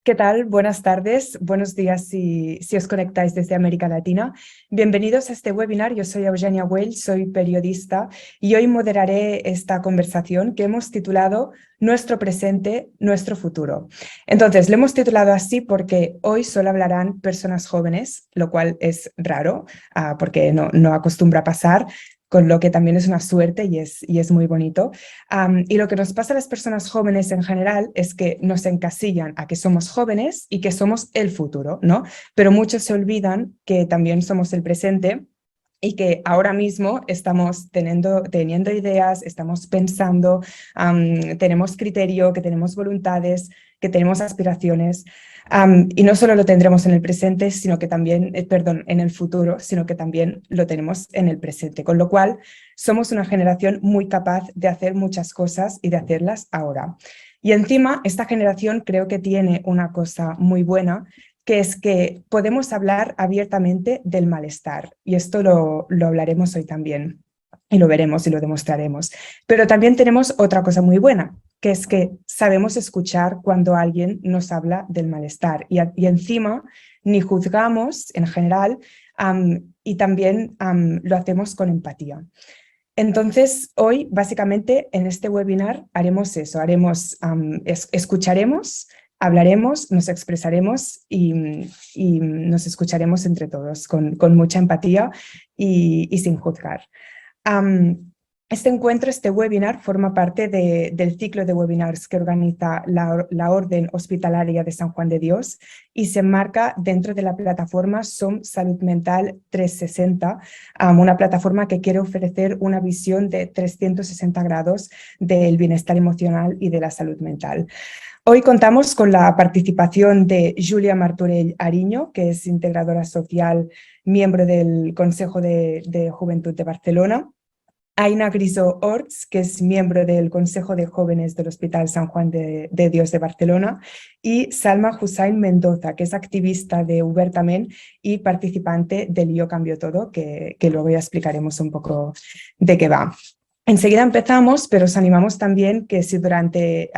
¿Qué tal? Buenas tardes, buenos días si os conectáis desde América Latina. Bienvenidos a este webinar. Yo soy Eugenia Well, soy periodista y hoy moderaré esta conversación que hemos titulado Nuestro presente, nuestro futuro. Entonces, lo hemos titulado así porque hoy solo hablarán personas jóvenes, lo cual es raro, porque no acostumbra pasar, con lo que también es una suerte y es muy bonito. Y lo que nos pasa a las personas jóvenes en general es que nos encasillan a que somos jóvenes y que somos el futuro, ¿no? Pero muchos se olvidan que también somos el presente y que ahora mismo estamos teniendo ideas, estamos pensando, tenemos criterio, que tenemos voluntades, que tenemos aspiraciones. Y no solo lo tendremos en el presente, sino que también, perdón, en el futuro, sino que también lo tenemos en el presente. Con lo cual, somos una generación muy capaz de hacer muchas cosas y de hacerlas ahora. Y encima, esta generación creo que tiene una cosa muy buena, que es que podemos hablar abiertamente del malestar. Y esto lo hablaremos hoy también. Y lo veremos y lo demostraremos. Pero también tenemos otra cosa muy buena, que es que sabemos escuchar cuando alguien nos habla del malestar. Y encima, ni juzgamos en general, y también lo hacemos con empatía. Entonces, hoy, básicamente, en este webinar haremos eso, escucharemos, hablaremos, nos expresaremos y nos escucharemos entre todos con mucha empatía y sin juzgar. Este encuentro, este webinar, forma parte del ciclo de webinars que organiza la Orden Hospitalaria de San Juan de Dios y se enmarca dentro de la plataforma SOM Salud Mental 360, una plataforma que quiere ofrecer una visión de 360 grados del bienestar emocional y de la salud mental. Hoy contamos con la participación de Julia Martorell Ariño, que es integradora social, miembro del Consejo de Juventud de Barcelona. Aina Grisó Orts, que es miembro del Consejo de Jóvenes del Hospital San Juan de Dios de Barcelona, y Salma Hussain Mendoza, que es activista de Ubertamen y participante del Yo Cambio Todo, que luego ya explicaremos un poco de qué va. Enseguida empezamos, pero os animamos también que si durante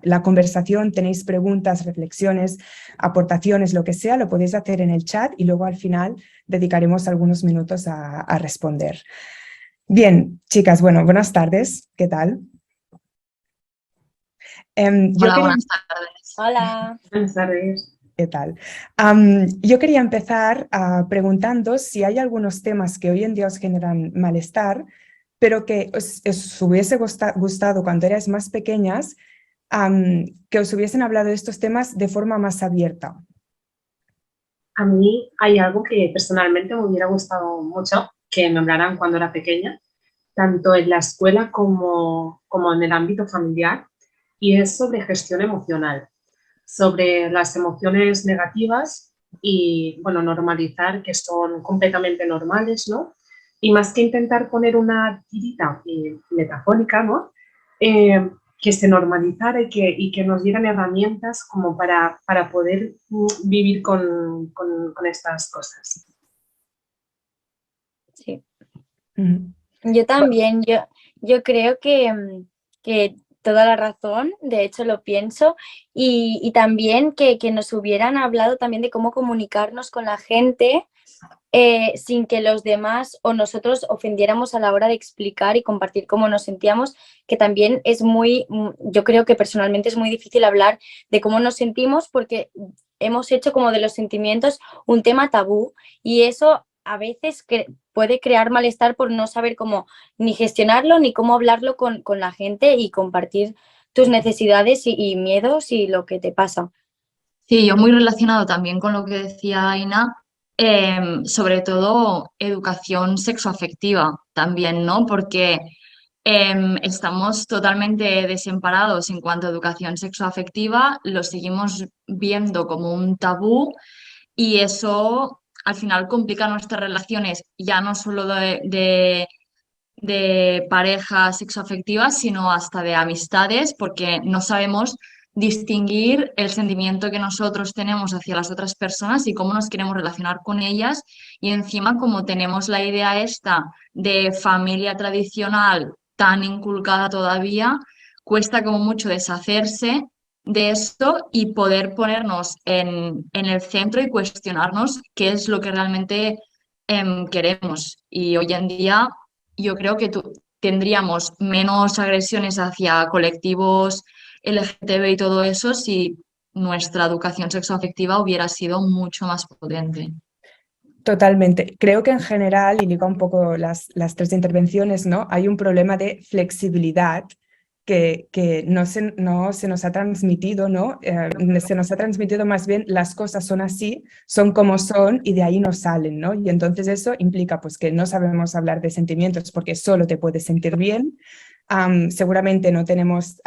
la conversación tenéis preguntas, reflexiones, aportaciones, lo que sea, lo podéis hacer en el chat y luego al final dedicaremos algunos minutos a responder. Bien, chicas, bueno, buenas tardes, ¿qué tal? Yo Hola, quería, buenas tardes. Hola. Buenas tardes. ¿qué tal? Yo quería empezar preguntando si hay algunos temas que hoy en día os generan malestar, pero que os hubiese gustado cuando erais más pequeñas, que os hubiesen hablado de estos temas de forma más abierta. A mí hay algo que personalmente me hubiera gustado mucho que me hablaran cuando era pequeña, tanto en la escuela como en el ámbito familiar, y es sobre gestión emocional, sobre las emociones negativas y, bueno, normalizar que son completamente normales, ¿no? Y más que intentar poner una tirita metafórica, ¿no? Que se normalizara y que nos dieran herramientas como para poder vivir con estas cosas. Sí. Ujú. Yo también, yo creo que toda la razón, de hecho lo pienso, y también que nos hubieran hablado también de cómo comunicarnos con la gente sin que los demás o nosotros ofendiéramos a la hora de explicar y compartir cómo nos sentíamos, que también es yo creo que personalmente es muy difícil hablar de cómo nos sentimos porque hemos hecho como de los sentimientos un tema tabú y eso a veces puede crear malestar por no saber cómo ni gestionarlo ni cómo hablarlo con la gente y compartir tus necesidades y miedos y lo que te pasa. Sí, yo muy relacionado también con lo que decía Aina, sobre todo educación sexoafectiva también, ¿no? Porque estamos totalmente desamparados en cuanto a educación sexoafectiva, lo seguimos viendo como un tabú y eso al final complica nuestras relaciones, ya no solo de parejas sexoafectivas, sino hasta de amistades, porque no sabemos distinguir el sentimiento que nosotros tenemos hacia las otras personas y cómo nos queremos relacionar con ellas. Y encima, como tenemos la idea esta de familia tradicional tan inculcada todavía, cuesta como mucho deshacerse de esto y poder ponernos en el centro y cuestionarnos qué es lo que realmente queremos. Y hoy en día yo creo que tendríamos menos agresiones hacia colectivos LGTB y todo eso si nuestra educación sexoafectiva hubiera sido mucho más potente. Totalmente. Creo que en general, y liga un poco las tres intervenciones, ¿no? Hay un problema de flexibilidad que no se nos ha transmitido, ¿no? Se nos ha transmitido más bien las cosas son así, son como son y de ahí no salen, ¿no? Y entonces eso implica pues que no sabemos hablar de sentimientos porque solo te puedes sentir bien. Seguramente no tenemos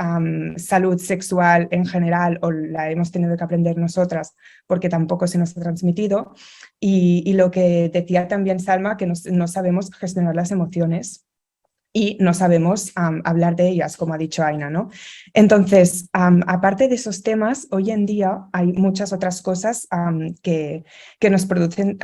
salud sexual en general o la hemos tenido que aprender nosotras porque tampoco se nos ha transmitido. Y lo que decía también Salma, que no sabemos gestionar las emociones y no sabemos hablar de ellas, como ha dicho Aina, ¿no? Entonces, aparte de esos temas, hoy en día hay muchas otras cosas que nos producen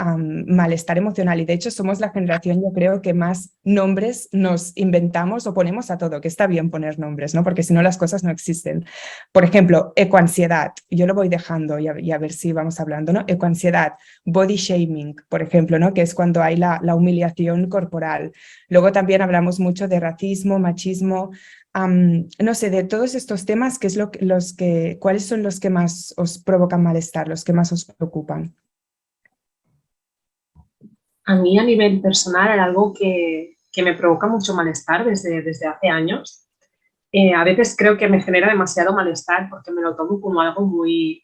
malestar emocional y de hecho somos la generación, yo creo, que más nombres nos inventamos o ponemos a todo, que está bien poner nombres, ¿no? Porque si no las cosas no existen. Por ejemplo, ecoansiedad, yo lo voy dejando y a ver si vamos hablando, ¿no? Ecoansiedad, body shaming, por ejemplo, ¿no? Que es cuando hay la humillación corporal. Luego también hablamos mucho de racismo, machismo, no sé, de todos estos temas, ¿qué es cuáles son los que más os provocan malestar, los que más os preocupan? A mí a nivel personal era algo que me provoca mucho malestar desde hace años. A veces creo que me genera demasiado malestar porque me lo tomo como algo muy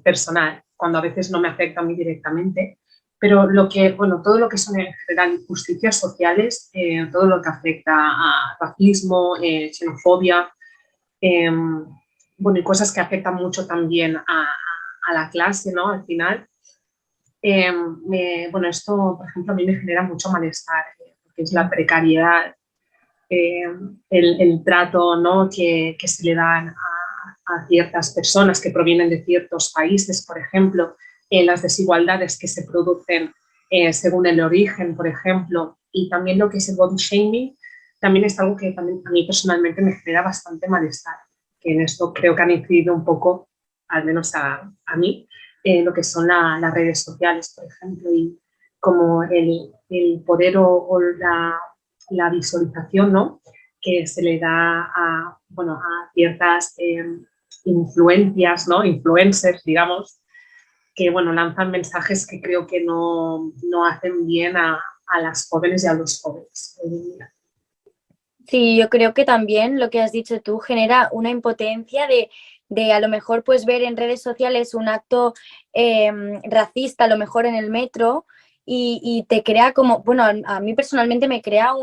personal, cuando a veces no me afecta a mí directamente. Pero todo lo que son en general injusticias sociales, todo lo que afecta a racismo, xenofobia, y cosas que afectan mucho también a la clase, ¿no? Al final, esto, por ejemplo, a mí me genera mucho malestar, porque es la precariedad, el trato, ¿no? que se le dan a ciertas personas que provienen de ciertos países, por ejemplo, las desigualdades que se producen según el origen, por ejemplo, y también lo que es el body shaming, también es algo que también a mí personalmente me genera bastante malestar, que en esto creo que han incidido un poco, al menos a mí, lo que son las redes sociales, por ejemplo, y como el poder o la visualización, ¿no? Que se le da a ciertas influencias, ¿no? Influencers, digamos, que lanzan mensajes que creo que no hacen bien a las jóvenes y a los jóvenes hoy en día. Sí, yo creo que también lo que has dicho tú genera una impotencia de a lo mejor pues ver en redes sociales un acto racista, a lo mejor en el metro, y te crea como, bueno, a mí personalmente me crea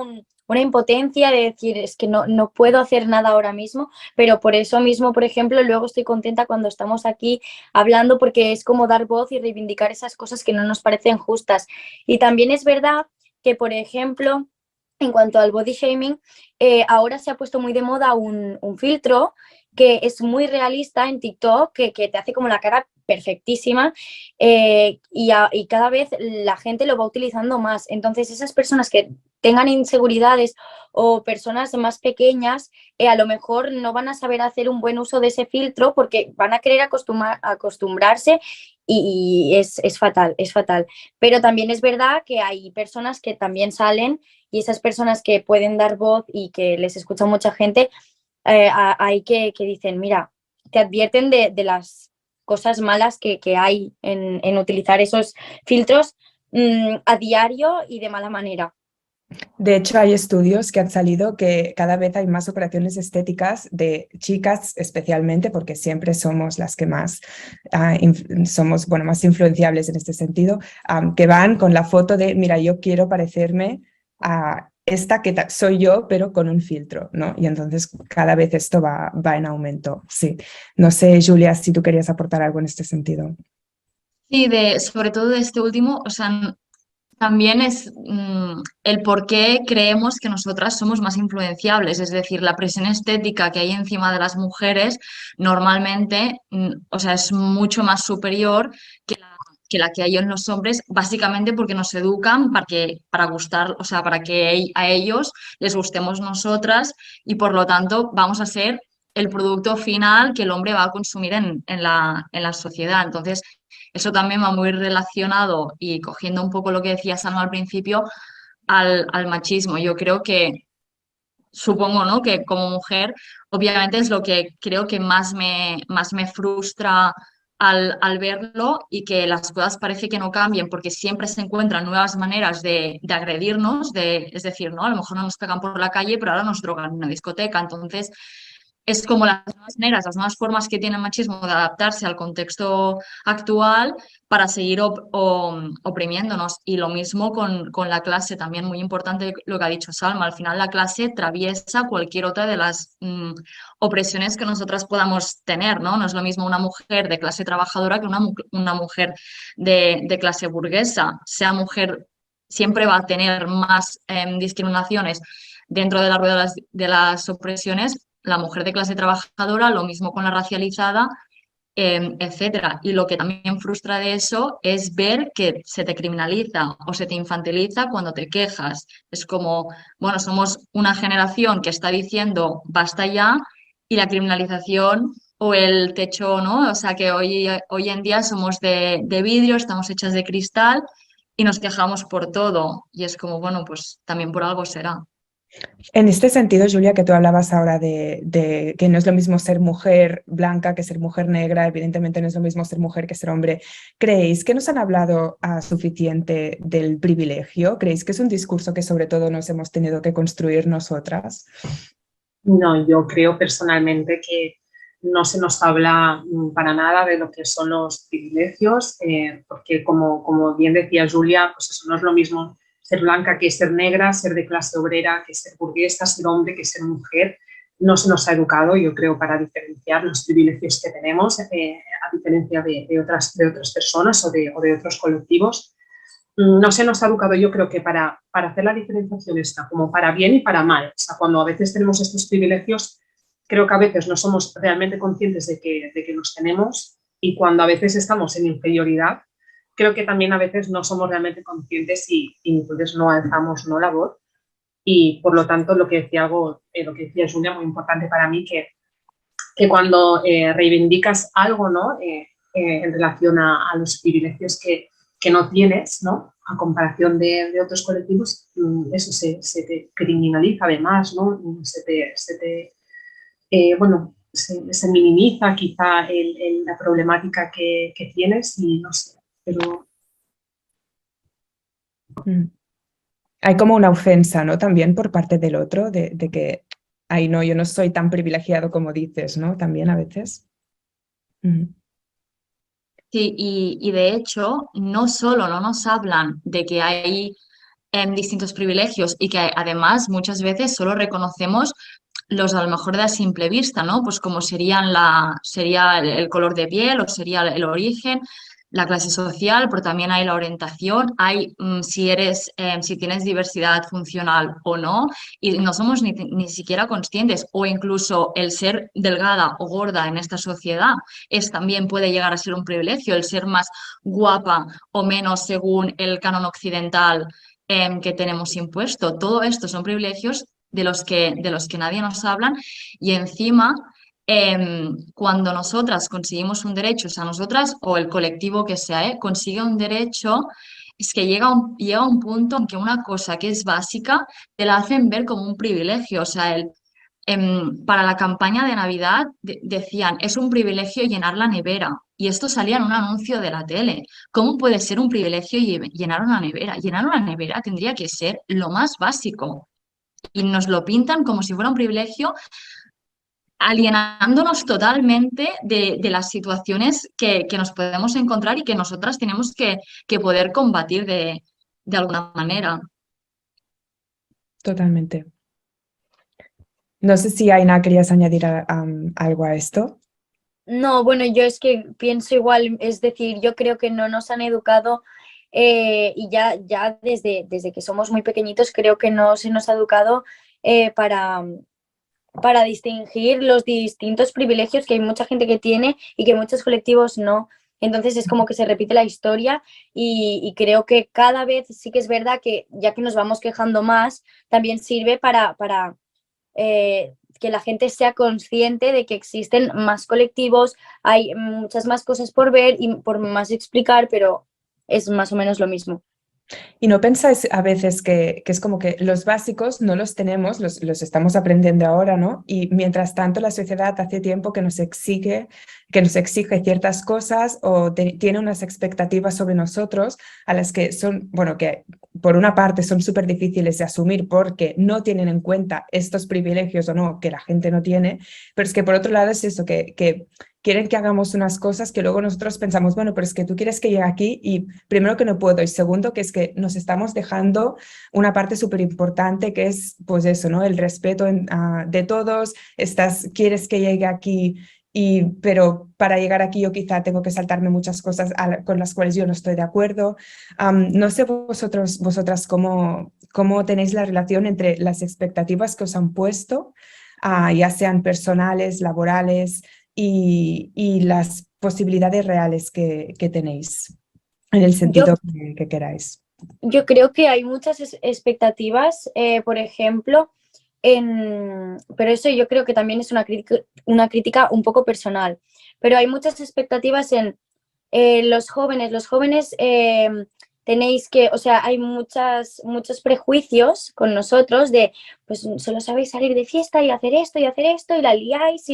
una impotencia de decir, es que no puedo hacer nada ahora mismo, pero por eso mismo, por ejemplo, luego estoy contenta cuando estamos aquí hablando porque es como dar voz y reivindicar esas cosas que no nos parecen justas. Y también es verdad que, por ejemplo, en cuanto al body shaming, ahora se ha puesto muy de moda un filtro que es muy realista en TikTok, que te hace como la cara perfectísima, y cada vez la gente lo va utilizando más. Entonces, esas personas que tengan inseguridades o personas más pequeñas, a lo mejor no van a saber hacer un buen uso de ese filtro porque van a querer acostumbrarse y es fatal, es fatal. Pero también es verdad que hay personas que también salen y esas personas que pueden dar voz y que les escucha mucha gente, hay que dicen, mira, te advierten de las cosas malas que hay en utilizar esos filtros a diario y de mala manera. De hecho, hay estudios que han salido que cada vez hay más operaciones estéticas de chicas especialmente, porque siempre somos las que más somos más influenciables en este sentido, que van con la foto de, mira, yo quiero parecerme a esta que soy yo, pero con un filtro, ¿no? Y entonces cada vez esto va en aumento, sí. No sé, Julia, si tú querías aportar algo en este sentido. Sí, sobre todo de este último, o sea, también es el por qué creemos que nosotras somos más influenciables, es decir, la presión estética que hay encima de las mujeres normalmente, o sea, es mucho más superior que la que hay en los hombres, básicamente porque nos educan para gustar, o sea, para que a ellos les gustemos nosotras y por lo tanto vamos a ser el producto final que el hombre va a consumir en la sociedad. Entonces, eso también va muy relacionado y cogiendo un poco lo que decía Salma al principio, al machismo. Yo creo que, supongo, ¿no? Que como mujer, obviamente es lo que creo que más me frustra al verlo y que las cosas parece que no cambien porque siempre se encuentran nuevas maneras de agredirnos, es decir, ¿no? A lo mejor no nos pegan por la calle, pero ahora nos drogan en una discoteca. Entonces, es como las nuevas maneras, las nuevas formas que tiene el machismo de adaptarse al contexto actual para seguir oprimiéndonos. Y lo mismo con la clase, también muy importante lo que ha dicho Salma. Al final la clase atraviesa cualquier otra de las opresiones que nosotras podamos tener, ¿no? No es lo mismo una mujer de clase trabajadora que una mujer de clase burguesa. Sea mujer, siempre va a tener más discriminaciones dentro de la rueda de las opresiones la mujer de clase trabajadora, lo mismo con la racializada, etcétera. Y lo que también frustra de eso es ver que se te criminaliza o se te infantiliza cuando te quejas. Es como, bueno, somos una generación que está diciendo basta ya y la criminalización o el techo, ¿no? O sea que hoy en día somos de vidrio, estamos hechas de cristal y nos quejamos por todo. Y es como, bueno, pues también por algo será. En este sentido, Julia, que tú hablabas ahora de que no es lo mismo ser mujer blanca que ser mujer negra, evidentemente no es lo mismo ser mujer que ser hombre, ¿creéis que nos han hablado suficiente del privilegio? ¿Creéis que es un discurso que sobre todo nos hemos tenido que construir nosotras? No, yo creo personalmente que no se nos habla para nada de lo que son los privilegios, porque como bien decía Julia, pues eso no es lo mismo ser blanca que ser negra, ser de clase obrera que ser burguesa, ser hombre que ser mujer. No se nos ha educado, yo creo, para diferenciar los privilegios que tenemos, a diferencia de otras personas o de otros colectivos. No se nos ha educado, yo creo que para hacer la diferenciación está como para bien y para mal. O sea, cuando a veces tenemos estos privilegios, creo que a veces no somos realmente conscientes de que los tenemos, y cuando a veces estamos en inferioridad, creo que también a veces no somos realmente conscientes y entonces no alzamos la voz. Y por lo tanto, lo que decía Julia, muy importante para mí, que cuando reivindicas algo, ¿no? En relación a los privilegios que no tienes, ¿no? A comparación de otros colectivos, eso se te criminaliza además, ¿no? Bueno, se minimiza quizá la problemática que tienes y no sé, pero... Hay como una ofensa, ¿no? También por parte del otro, de que, ay, no, yo no soy tan privilegiado como dices, ¿no? También a veces. Sí, y de hecho, no solo no nos hablan de que hay distintos privilegios y que además muchas veces solo reconocemos los a lo mejor de a simple vista, ¿no? Pues como sería el color de piel o sería el origen, la clase social, pero también hay la orientación, hay si tienes diversidad funcional o no, y no somos ni siquiera conscientes, o incluso el ser delgada o gorda en esta sociedad también puede llegar a ser un privilegio, el ser más guapa o menos según el canon occidental que tenemos impuesto. Todo esto son privilegios de los que nadie nos habla y encima cuando nosotras conseguimos un derecho, o sea, nosotras o el colectivo que sea, consigue un derecho, es que llega un punto en que una cosa que es básica te la hacen ver como un privilegio. O sea, para la campaña de Navidad decían, es un privilegio llenar la nevera. Y esto salía en un anuncio de la tele. ¿Cómo puede ser un privilegio llenar una nevera? Llenar una nevera tendría que ser lo más básico. Y nos lo pintan como si fuera un privilegio, alienándonos totalmente de las situaciones que nos podemos encontrar y que nosotras tenemos que poder combatir de alguna manera. Totalmente. No sé si Aina querías añadir algo a esto. No, bueno, yo es que pienso igual, es decir, yo creo que no nos han educado y ya desde que somos muy pequeñitos creo que no se nos ha educado para distinguir los distintos privilegios que hay mucha gente que tiene y que muchos colectivos no. Entonces es como que se repite la historia y creo que cada vez sí que es verdad que ya que nos vamos quejando más, también sirve para que la gente sea consciente de que existen más colectivos, hay muchas más cosas por ver y por más explicar, pero es más o menos lo mismo. ¿Y no pensáis a veces que es como que los básicos no los tenemos, los estamos aprendiendo ahora, ¿no? Y mientras tanto la sociedad hace tiempo que nos exige ciertas cosas o tiene unas expectativas sobre nosotros a las que son, bueno, que por una parte son súper difíciles de asumir porque no tienen en cuenta estos privilegios o no que la gente no tiene, pero es que por otro lado es eso, que quieren que hagamos unas cosas que luego nosotros pensamos, bueno, pero es que tú quieres que llegue aquí y primero que no puedo y segundo que es que nos estamos dejando una parte súper importante que es pues eso, ¿no? El respeto de todos, quieres que llegue aquí pero para llegar aquí yo quizá tengo que saltarme muchas cosas con las cuales yo no estoy de acuerdo. No sé vosotras cómo tenéis la relación entre las expectativas que os han puesto, ya sean personales, laborales, y las posibilidades reales que tenéis en el sentido que queráis. Yo creo que hay muchas expectativas, por ejemplo, pero eso yo creo que también es una crítica un poco personal, pero hay muchas expectativas en los jóvenes. Los jóvenes tenéis que, o sea, hay muchos prejuicios con nosotros de, pues solo sabéis salir de fiesta y hacer esto y la liáis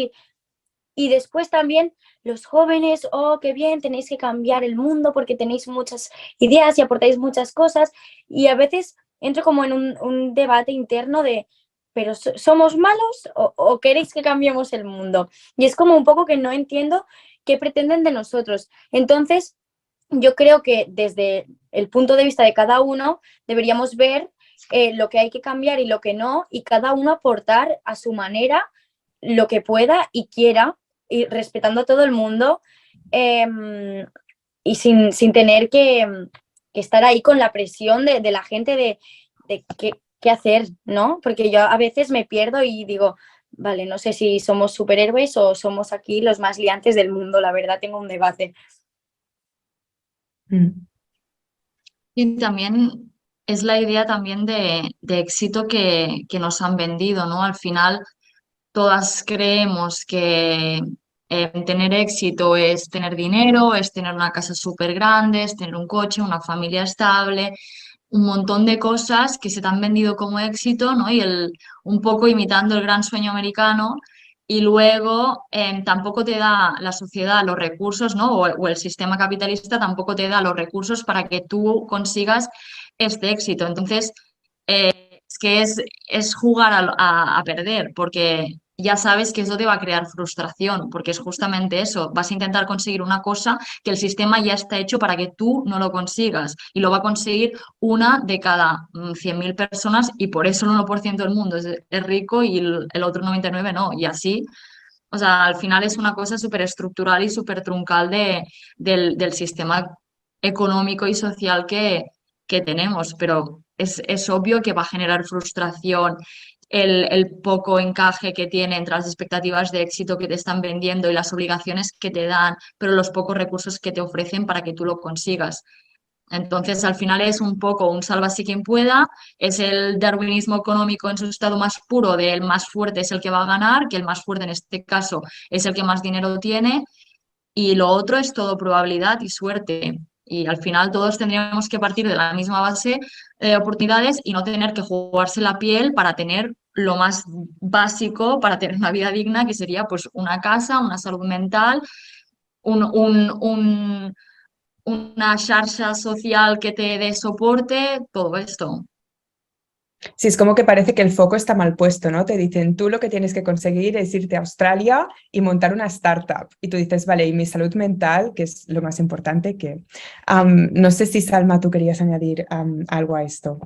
y después también los jóvenes, oh, qué bien, tenéis que cambiar el mundo porque tenéis muchas ideas y aportáis muchas cosas. Y a veces entro como en un debate interno de, ¿pero somos malos o queréis que cambiemos el mundo? Y es como un poco que no entiendo qué pretenden de nosotros. Entonces, yo creo que desde el punto de vista de cada uno deberíamos ver lo que hay que cambiar y lo que no, y cada uno aportar a su manera lo que pueda y quiera, y respetando a todo el mundo, y sin tener que estar ahí con la presión de la gente de qué hacer, ¿no? Porque yo a veces me pierdo y digo, vale, no sé si somos superhéroes o somos aquí los más liantes del mundo, la verdad tengo un debate. Y también es la idea también de éxito que nos han vendido, ¿no? Al final todas creemos que tener éxito es tener dinero, es tener una casa súper grande, es tener un coche, una familia estable, un montón de cosas que se te han vendido como éxito, ¿no? Y un poco imitando el gran sueño americano. Y luego tampoco te da la sociedad los recursos, ¿no? O el sistema capitalista tampoco te da los recursos para que tú consigas este éxito. Entonces, es que es jugar a perder, porque ya sabes que eso te va a crear frustración, porque es justamente eso, vas a intentar conseguir una cosa que el sistema ya está hecho para que tú no lo consigas y lo va a conseguir una de cada 100.000 personas y por eso el 1% del mundo es rico y el otro 99 no, y así. O sea, al final es una cosa súper estructural y súper truncal del sistema económico y social que tenemos, pero es obvio que va a generar frustración el poco encaje que tiene entre las expectativas de éxito que te están vendiendo y las obligaciones que te dan, pero los pocos recursos que te ofrecen para que tú lo consigas. Entonces, al final es un poco un sálvase quien pueda, es el darwinismo económico en su estado más puro, de el más fuerte es el que va a ganar, que el más fuerte en este caso es el que más dinero tiene, y lo otro es todo probabilidad y suerte. Y al final todos tendríamos que partir de la misma base de oportunidades y no tener que jugarse la piel para tener lo más básico, para tener una vida digna, que sería pues una casa, una salud mental, una xarxa social que te dé soporte, todo esto. Sí, es como que parece que el foco está mal puesto, ¿no? Te dicen, tú lo que tienes que conseguir es irte a Australia y montar una startup. Y tú dices, vale, y mi salud mental, que es lo más importante, que no sé si Salma, tú querías añadir algo a esto.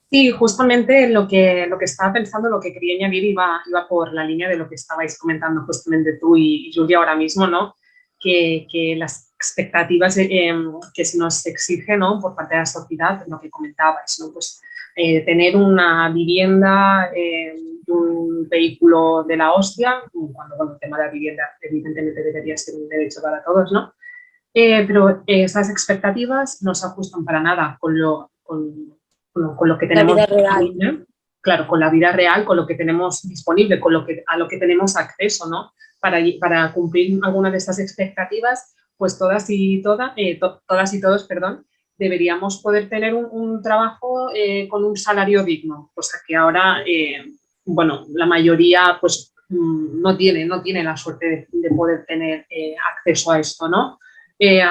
Sí, justamente lo que estaba pensando, lo que quería añadir iba por la línea de lo que estabais comentando justamente tú y Julia ahora mismo, ¿no? Que las expectativas que se nos exige, ¿no? Por parte de la sociedad, lo que comentabais, ¿no? Pues tener una vivienda y un vehículo de la hostia, cuando bueno, el tema de la vivienda evidentemente debería ser un derecho para todos, ¿no? Pero esas expectativas no se ajustan para nada con lo que La tenemos vida en real. familia claro, con la vida real, con lo que tenemos disponible, a lo que tenemos acceso, ¿no? Para cumplir alguna de estas expectativas, pues todas y todos, perdón, deberíamos poder tener un trabajo con un salario digno, cosa que ahora, bueno, la mayoría pues no tiene la suerte de poder tener acceso a esto, ¿no?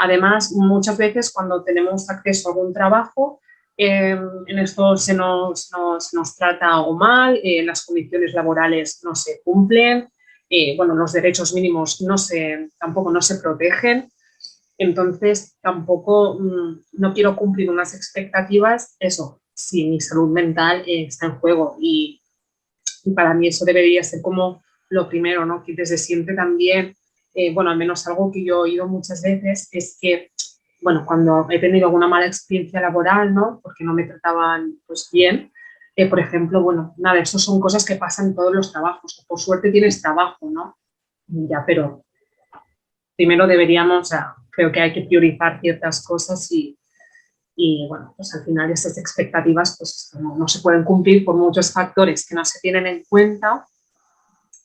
Además, muchas veces cuando tenemos acceso a algún trabajo, en esto se nos trata o mal, las condiciones laborales no se cumplen, bueno, los derechos mínimos tampoco no se protegen. Entonces, tampoco no quiero cumplir unas expectativas, eso, si mi salud mental está en juego. Y para mí eso debería ser como lo primero, ¿no? Que desde siempre también, bueno, al menos algo que yo he oído muchas veces es que, bueno, cuando he tenido alguna mala experiencia laboral, ¿no? Porque no me trataban, pues, bien, por ejemplo, bueno, nada, eso son cosas que pasan en todos los trabajos. Por suerte tienes trabajo, ¿no? Ya, pero primero deberíamos, o sea, creo que hay que priorizar ciertas cosas y bueno, pues al final esas expectativas pues no se pueden cumplir por muchos factores que no se tienen en cuenta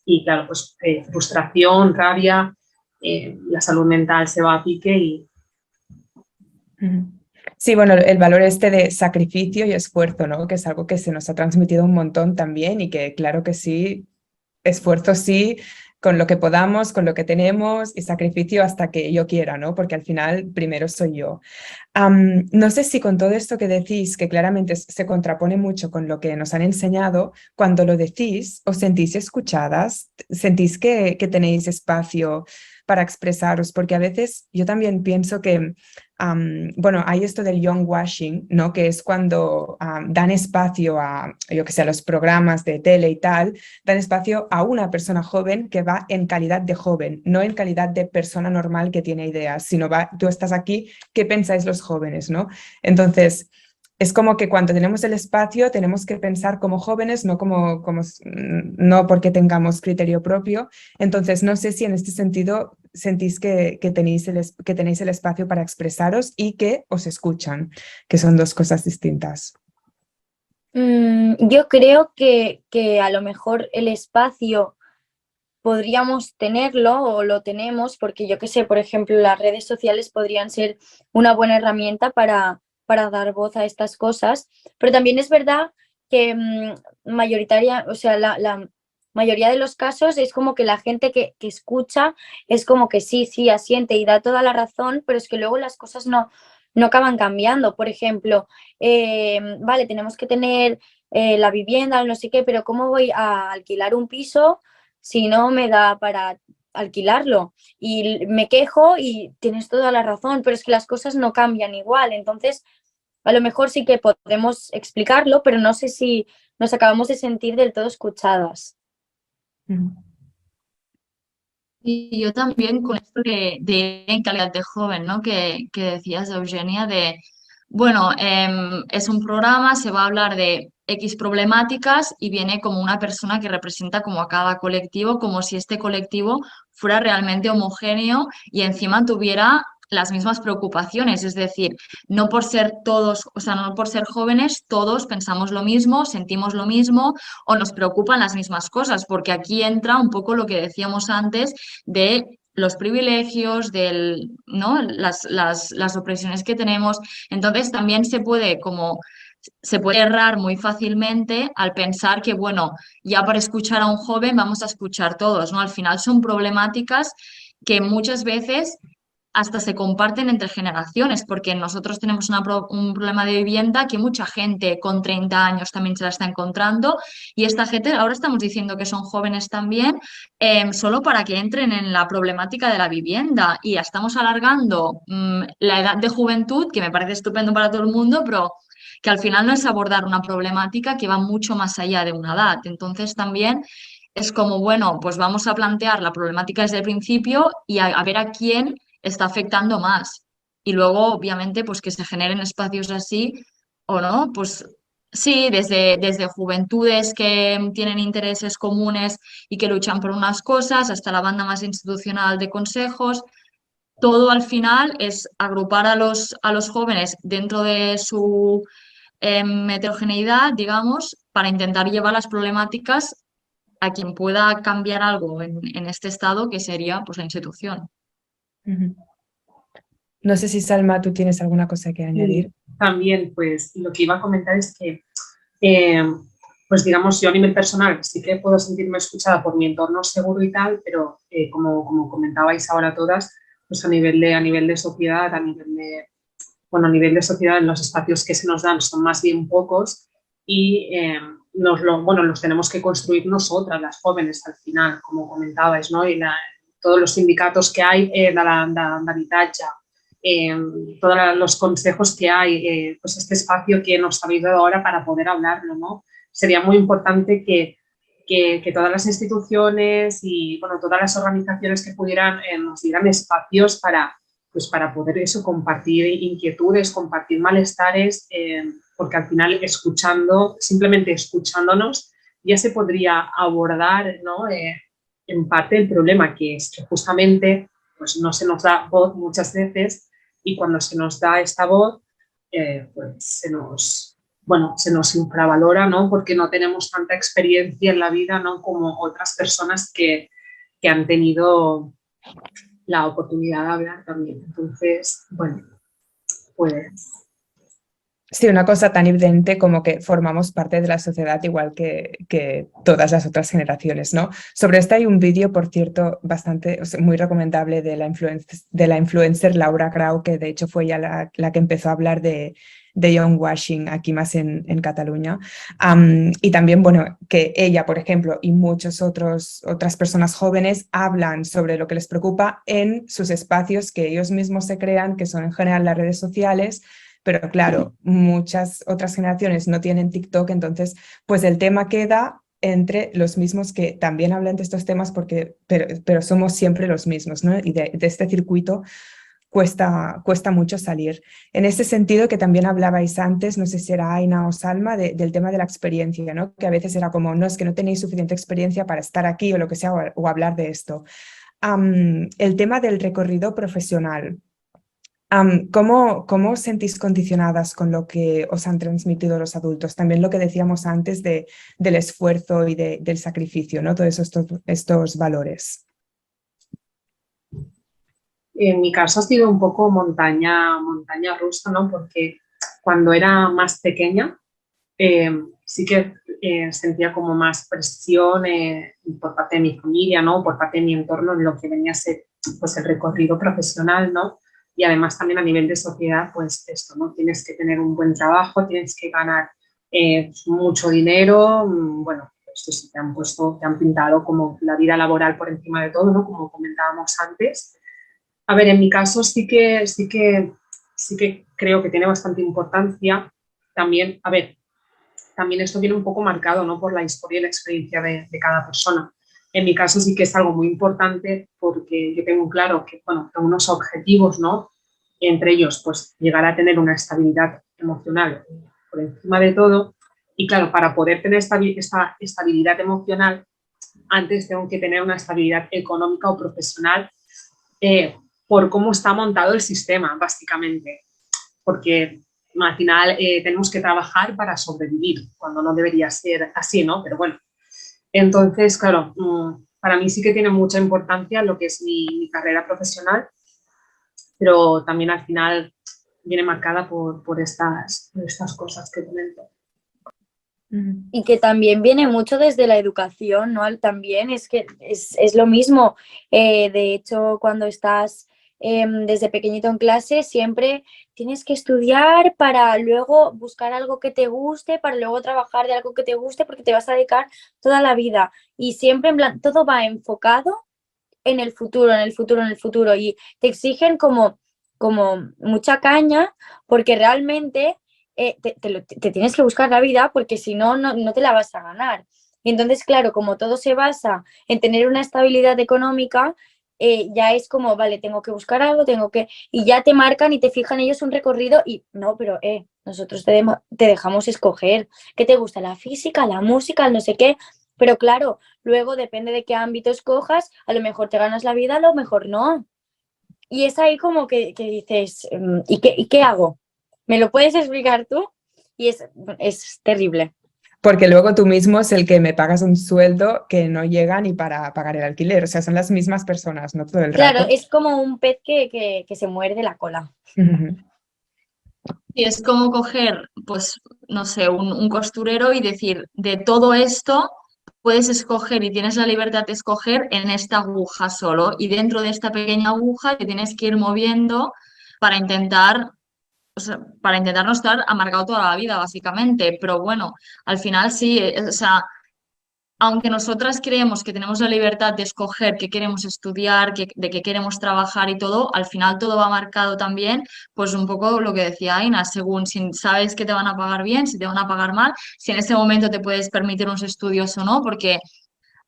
y claro, pues frustración, rabia, la salud mental se va a pique y... Ujú. Sí, bueno, el valor este de sacrificio y esfuerzo, ¿no? Que es algo que se nos ha transmitido un montón también y que claro que sí, esfuerzo sí, con lo que podamos, con lo que tenemos y sacrificio hasta que yo quiera, ¿no? Porque al final primero soy yo. No sé si con todo esto que decís, que claramente se contrapone mucho con lo que nos han enseñado, cuando lo decís, ¿os sentís escuchadas? ¿Sentís que tenéis espacio para expresaros? Porque a veces yo también pienso que, bueno, hay esto del young washing, ¿no? Que es cuando dan espacio a, yo que sé, a los programas de tele y tal, dan espacio a una persona joven que va en calidad de joven, no en calidad de persona normal que tiene ideas, sino tú estás aquí, ¿qué pensáis los jóvenes, ¿no? Entonces, es como que cuando tenemos el espacio tenemos que pensar como jóvenes, no porque tengamos criterio propio. Entonces, no sé si en este sentido sentís que tenéis el espacio para expresaros y que os escuchan, que son dos cosas distintas. Yo creo que a lo mejor el espacio podríamos tenerlo o lo tenemos, porque yo que sé, por ejemplo, las redes sociales podrían ser una buena herramienta para dar voz a estas cosas, pero también es verdad que o sea, la mayoría de los casos es como que la gente que escucha es como que sí, asiente y da toda la razón, pero es que luego las cosas no acaban cambiando. Por ejemplo, vale, tenemos que tener la vivienda, no sé qué, pero ¿cómo voy a alquilar un piso si no me da para alquilarlo? Y me quejo y tienes toda la razón, pero es que las cosas no cambian igual. Entonces, a lo mejor sí que podemos explicarlo, pero no sé si nos acabamos de sentir del todo escuchadas. Y yo también con esto de ir en calidad de joven, ¿no? Que decías, Eugenia, de, bueno, es un programa, se va a hablar de X problemáticas y viene como una persona que representa como a cada colectivo, como si este colectivo fuera realmente homogéneo y encima tuviera las mismas preocupaciones, es decir, no por ser todos, o sea, no por ser jóvenes, todos pensamos lo mismo, sentimos lo mismo o nos preocupan las mismas cosas, porque aquí entra un poco lo que decíamos antes de los privilegios, ¿no? Las opresiones que tenemos. Entonces también se puede errar muy fácilmente al pensar que, bueno, ya para escuchar a un joven vamos a escuchar todos, ¿no? Al final son problemáticas que muchas veces hasta se comparten entre generaciones, porque nosotros tenemos un problema de vivienda que mucha gente con 30 años también se la está encontrando y esta gente, ahora estamos diciendo que son jóvenes también, solo para que entren en la problemática de la vivienda y ya estamos alargando la edad de juventud, que me parece estupendo para todo el mundo, pero que al final no es abordar una problemática que va mucho más allá de una edad. Entonces también... Es como, bueno, pues vamos a plantear la problemática desde el principio y a ver a quién está afectando más. Y luego, obviamente, pues que se generen espacios así o no, pues sí, desde juventudes que tienen intereses comunes y que luchan por unas cosas, hasta la banda más institucional de consejos. Todo al final es agrupar a los jóvenes dentro de heterogeneidad, digamos, para intentar llevar las problemáticas a quien pueda cambiar algo en este estado, que sería pues, la institución. Ujú. No sé si Salma, tú tienes alguna cosa que añadir. Y también, pues, lo que iba a comentar es que, eh, pues, digamos, yo a nivel personal sí que puedo sentirme escuchada por mi entorno seguro y tal, pero como comentabais ahora todas, pues a nivel de sociedad, a nivel de sociedad, los espacios que se nos dan son más bien pocos y los tenemos que construir nosotras, las jóvenes, al final, como comentabais, ¿no? Y todos los sindicatos que hay d'habitatge, todos los consejos que hay, pues este espacio que nos habéis dado ahora para poder hablarlo, ¿no? Sería muy importante que todas las instituciones y bueno, todas las organizaciones que pudieran nos dieran espacios pues para poder eso, compartir inquietudes, compartir malestares, porque al final simplemente escuchándonos, ya se podría abordar, ¿no? En parte el problema, que es que justamente pues no se nos da voz muchas veces y cuando se nos da esta voz, pues se nos infravalora, ¿no? Porque no tenemos tanta experiencia en la vida, ¿no? Como otras personas que han tenido la oportunidad de hablar también. Entonces, bueno, pues Sí, una cosa tan evidente como que formamos parte de la sociedad igual que todas las otras generaciones, ¿no? Sobre esto hay un vídeo, por cierto, bastante, o sea, muy recomendable de la influencer Laura Grau, que de hecho fue ella la que empezó a hablar de Young Washing aquí más en Cataluña. Y también, bueno, que ella, por ejemplo, y muchas otras personas jóvenes hablan sobre lo que les preocupa en sus espacios que ellos mismos se crean, que son en general las redes sociales. Pero claro, muchas otras generaciones no tienen TikTok, entonces pues el tema queda entre los mismos que también hablan de estos temas, pero somos siempre los mismos, ¿no? Y de este circuito cuesta mucho salir. En ese sentido que también hablabais antes, no sé si era Aina o Salma, del tema de la experiencia, ¿no? Que a veces era como, no, es que no tenéis suficiente experiencia para estar aquí o lo que sea, o hablar de esto. El tema del recorrido profesional. ¿Cómo os sentís condicionadas con lo que os han transmitido los adultos? También lo que decíamos antes del esfuerzo y del sacrificio, ¿no? Todos estos valores. en mi caso ha sido un poco montaña rusa, ¿no? Porque cuando era más pequeña sí que sentía como más presión por parte de mi familia, ¿no? Por parte de mi entorno en lo que venía a ser pues, el recorrido profesional, ¿no? Y además también a nivel de sociedad, pues esto, ¿no? Tienes que tener un buen trabajo, tienes que ganar mucho dinero, bueno, esto sí te han pintado como la vida laboral por encima de todo, ¿no? Como comentábamos antes. A ver, en mi caso sí que creo que tiene bastante importancia también, a ver, también esto viene un poco marcado, ¿no? Por la historia y la experiencia de cada persona. En mi caso sí que es algo muy importante porque yo tengo claro que, bueno, tengo unos objetivos, ¿no? Entre ellos, pues llegar a tener una estabilidad emocional por encima de todo. Y claro, para poder tener esta estabilidad emocional, antes tengo que tener una estabilidad económica o profesional por cómo está montado el sistema, básicamente. Porque al final tenemos que trabajar para sobrevivir, cuando no debería ser así, ¿no? Pero bueno, entonces, claro, para mí sí que tiene mucha importancia lo que es mi carrera profesional, pero también al final viene marcada por estas cosas que comento. Y que también viene mucho desde la educación, ¿no? También es que es lo mismo. De hecho, cuando estás desde pequeñito en clase, siempre tienes que estudiar para luego buscar algo que te guste, para luego trabajar de algo que te guste, porque te vas a dedicar toda la vida. Y siempre, en plan, todo va enfocado en el futuro, en el futuro, en el futuro. Y te exigen como mucha caña, porque realmente te tienes que buscar la vida, porque si no, no te la vas a ganar. Y entonces, claro, como todo se basa en tener una estabilidad económica, ya es como, vale, tengo que buscar algo, y ya te marcan y te fijan ellos un recorrido y no, pero nosotros te dejamos escoger qué te gusta, la física, la música, el no sé qué, pero claro, luego depende de qué ámbito escojas, a lo mejor te ganas la vida, a lo mejor no. Y es ahí como que dices, ¿y qué hago? ¿Me lo puedes explicar tú? y es terrible. Porque luego tú mismo es el que me pagas un sueldo que no llega ni para pagar el alquiler. O sea, son las mismas personas, no todo el Claro, rato. es como un pez que se muerde la cola. Ujú. Y es como coger, pues, no sé, un costurero y decir, de todo esto puedes escoger y tienes la libertad de escoger en esta aguja solo. Y dentro de esta pequeña aguja te tienes que ir moviendo para intentar, o sea, para intentar no estar amargado toda la vida, básicamente. Pero bueno, al final sí, o sea, aunque nosotras creemos que tenemos la libertad de escoger qué queremos estudiar, de qué queremos trabajar y todo, al final todo va marcado también, pues un poco lo que decía Aina, según si sabes que te van a pagar bien, si te van a pagar mal, si en ese momento te puedes permitir unos estudios o no, porque,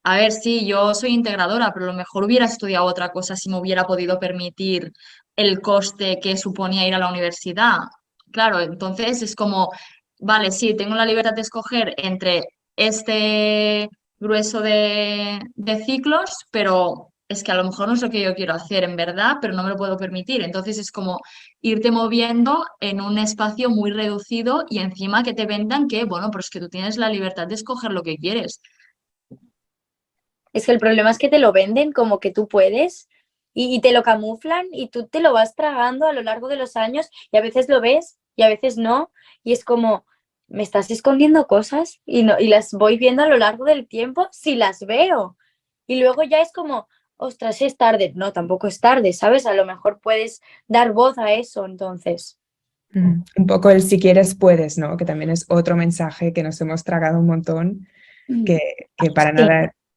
a ver, sí, yo soy integradora, pero a lo mejor hubiera estudiado otra cosa si me hubiera podido permitir el coste que suponía ir a la universidad. Claro, entonces es como, vale, sí, tengo la libertad de escoger entre este grueso de ciclos, pero es que a lo mejor no es lo que yo quiero hacer en verdad, pero no me lo puedo permitir. Entonces es como irte moviendo en un espacio muy reducido y encima que te vendan que, bueno, pero es que tú tienes la libertad de escoger lo que quieres. Es que el problema es que te lo venden como que tú puedes y te lo camuflan y tú te lo vas tragando a lo largo de los años y a veces lo ves y a veces no. Y es como, me estás escondiendo cosas y, no, y las voy viendo a lo largo del tiempo si las veo. Y luego ya es como, ostras, es tarde. No, tampoco es tarde, ¿sabes? A lo mejor puedes dar voz a eso entonces. Un poco el si quieres puedes, ¿no? Que también es otro mensaje que nos hemos tragado un montón, que Sí.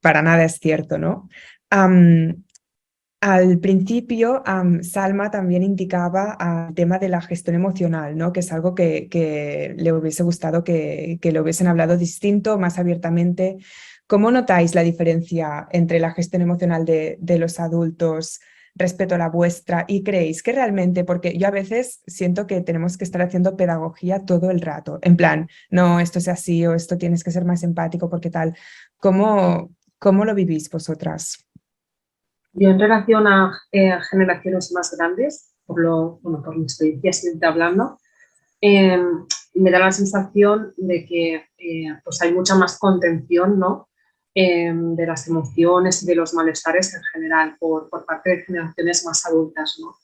para nada es cierto, ¿no? Am, Al principio, Salma también indicaba el tema de la gestión emocional, ¿no? Que es algo que le hubiese gustado que lo hubiesen hablado distinto, más abiertamente. ¿Cómo notáis la diferencia entre la gestión emocional de los adultos respecto a la vuestra? ¿Y creéis que realmente, porque yo a veces siento que tenemos que estar haciendo pedagogía todo el rato, en plan, no, esto es así o esto tienes que ser más empático porque tal. ¿Cómo lo vivís vosotras? Yo en relación a generaciones más grandes, bueno, por mi experiencia siempre hablando, eh, me da la sensación de que pues hay mucha más contención, ¿no? De las emociones y de los malestares en general por parte de generaciones más adultas, ¿no?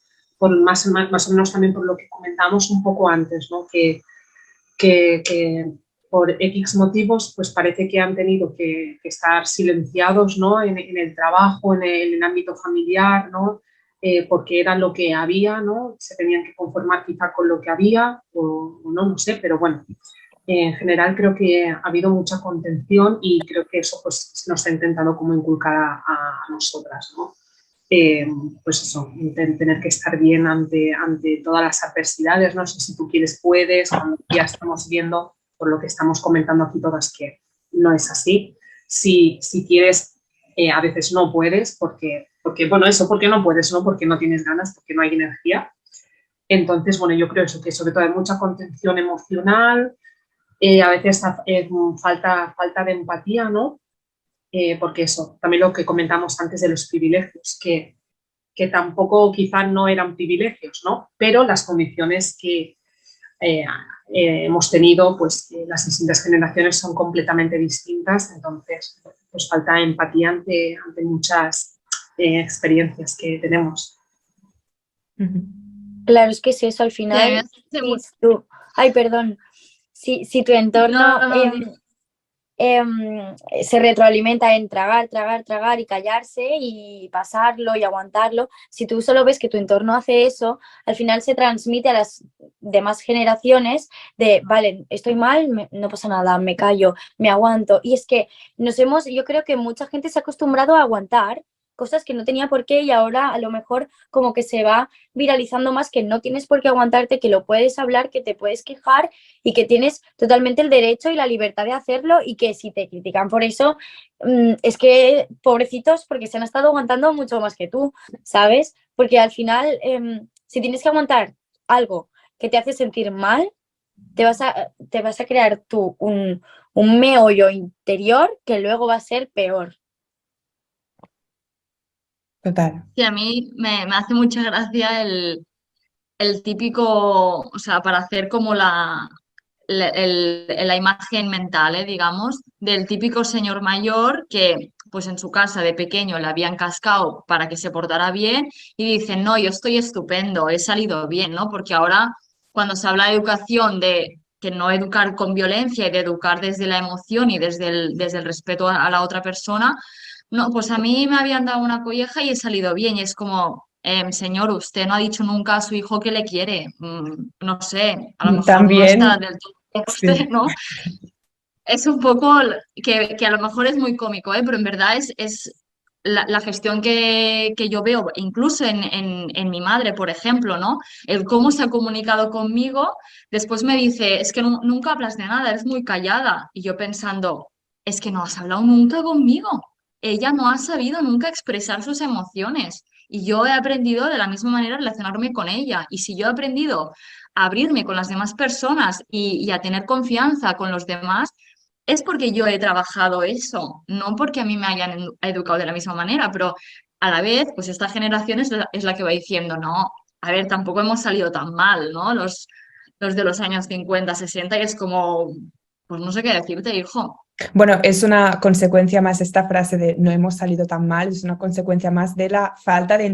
Más o menos también por lo que comentamos un poco antes, ¿no? Que por X motivos pues parece que han tenido que estar silenciados, ¿no? En el trabajo, en el ámbito familiar, ¿no? Porque era lo que había, ¿no? Se tenían que conformar quizá con lo que había o no, no sé, pero bueno, en general creo que ha habido mucha contención y creo que eso pues nos ha intentado como inculcar a nosotras, ¿no? Pues eso, tener que estar bien ante todas las adversidades, no sé si tú quieres, puedes, cuando ya estamos viendo, por lo que estamos comentando aquí todas, que no es así. Si quieres, a veces no puedes, porque, bueno, eso, porque no puedes, no porque no tienes ganas, porque no hay energía. Entonces, bueno, yo creo eso, que sobre todo hay mucha contención emocional, a veces falta de empatía, ¿no? Porque eso, también lo que comentamos antes de los privilegios, que tampoco quizás no eran privilegios, ¿no? Pero las condiciones que hemos tenido, pues las distintas generaciones son completamente distintas, entonces pues falta empatía ante muchas experiencias que tenemos. Ujú. Claro, es que es eso, al Sí, a mí me final, hace si ay, perdón, si tu No, entorno no, no. se retroalimenta en tragar, tragar, tragar y callarse y pasarlo y aguantarlo, si tú solo ves que tu entorno hace eso, al final se transmite a las demás generaciones de, vale, estoy mal, no pasa nada, me callo, me aguanto. Y es que yo creo que mucha gente se ha acostumbrado a aguantar cosas que no tenía por qué y ahora a lo mejor como que se va viralizando más que no tienes por qué aguantarte, que lo puedes hablar, que te puedes quejar y que tienes totalmente el derecho y la libertad de hacerlo y que si te critican por eso, es que pobrecitos porque se han estado aguantando mucho más que tú, ¿sabes? Porque al final, si tienes que aguantar algo que te hace sentir mal, te vas a crear tú un meollo interior que luego va a ser peor. Total. Sí, a mí me hace mucha gracia el típico, o sea, para hacer como la imagen mental, digamos, del típico señor mayor que pues en su casa de pequeño le habían cascado para que se portara bien y dicen, no, yo estoy estupendo, he salido bien, ¿no? Porque ahora cuando se habla de educación, de que no educar con violencia y de educar desde la emoción y desde el respeto a la otra persona, no, pues a mí me habían dado una colleja y he salido bien y es como... señor, usted no ha dicho nunca a su hijo que le quiere. No sé, a lo mejor no está También, del todo con usted, sí. ¿no? Es un poco que a lo mejor es muy cómico, ¿eh? Pero en verdad es la gestión que yo veo, incluso en mi madre, por ejemplo, ¿no? El cómo se ha comunicado conmigo, después me dice, es que nunca hablas de nada, eres muy callada. Y yo pensando, es que no has hablado nunca conmigo. Ella no ha sabido nunca expresar sus emociones. Y yo he aprendido de la misma manera a relacionarme con ella. Y si yo he aprendido a abrirme con las demás personas y a tener confianza con los demás, es porque yo he trabajado eso, no porque a mí me hayan educado de la misma manera, pero a la vez, pues esta generación es la que va diciendo, no, a ver, tampoco hemos salido tan mal, ¿no? Los de los años 50 60 y es como, pues no sé qué decirte, hijo. Bueno, es una consecuencia más esta frase de no hemos salido tan mal, es una consecuencia más de la falta de,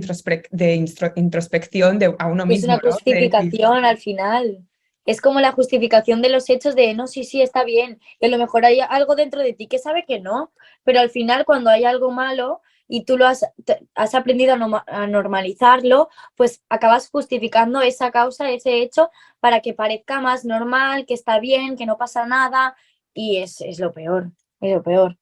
introspección a uno Es mismo, una ¿no? De decir, justificación al final. Es como la justificación de los hechos de, no, sí, sí, está bien. Y a lo mejor hay algo dentro de ti que sabe que no, pero al final cuando hay algo malo y tú has aprendido a normalizarlo, pues acabas justificando esa causa, ese hecho, para que parezca más normal, que está bien, que no pasa nada. Y es lo peor, es lo peor.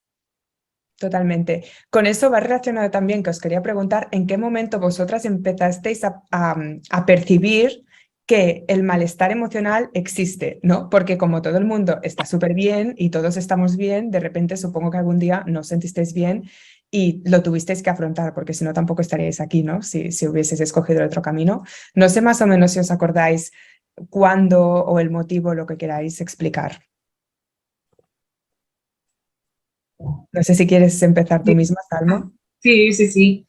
totalmente. Con eso va relacionado también que os quería preguntar en qué momento vosotras empezasteis a percibir que el malestar emocional existe, ¿no? Porque como todo el mundo está súper bien y todos estamos bien, de repente supongo que algún día no os sentisteis bien y lo tuvisteis que afrontar, porque si no tampoco estaríais aquí, ¿no? Si hubieseis escogido el otro camino. No sé más o menos si os acordáis cuándo o el motivo, lo que queráis explicar. No sé si quieres empezar tú misma, Salma. Sí, sí, sí.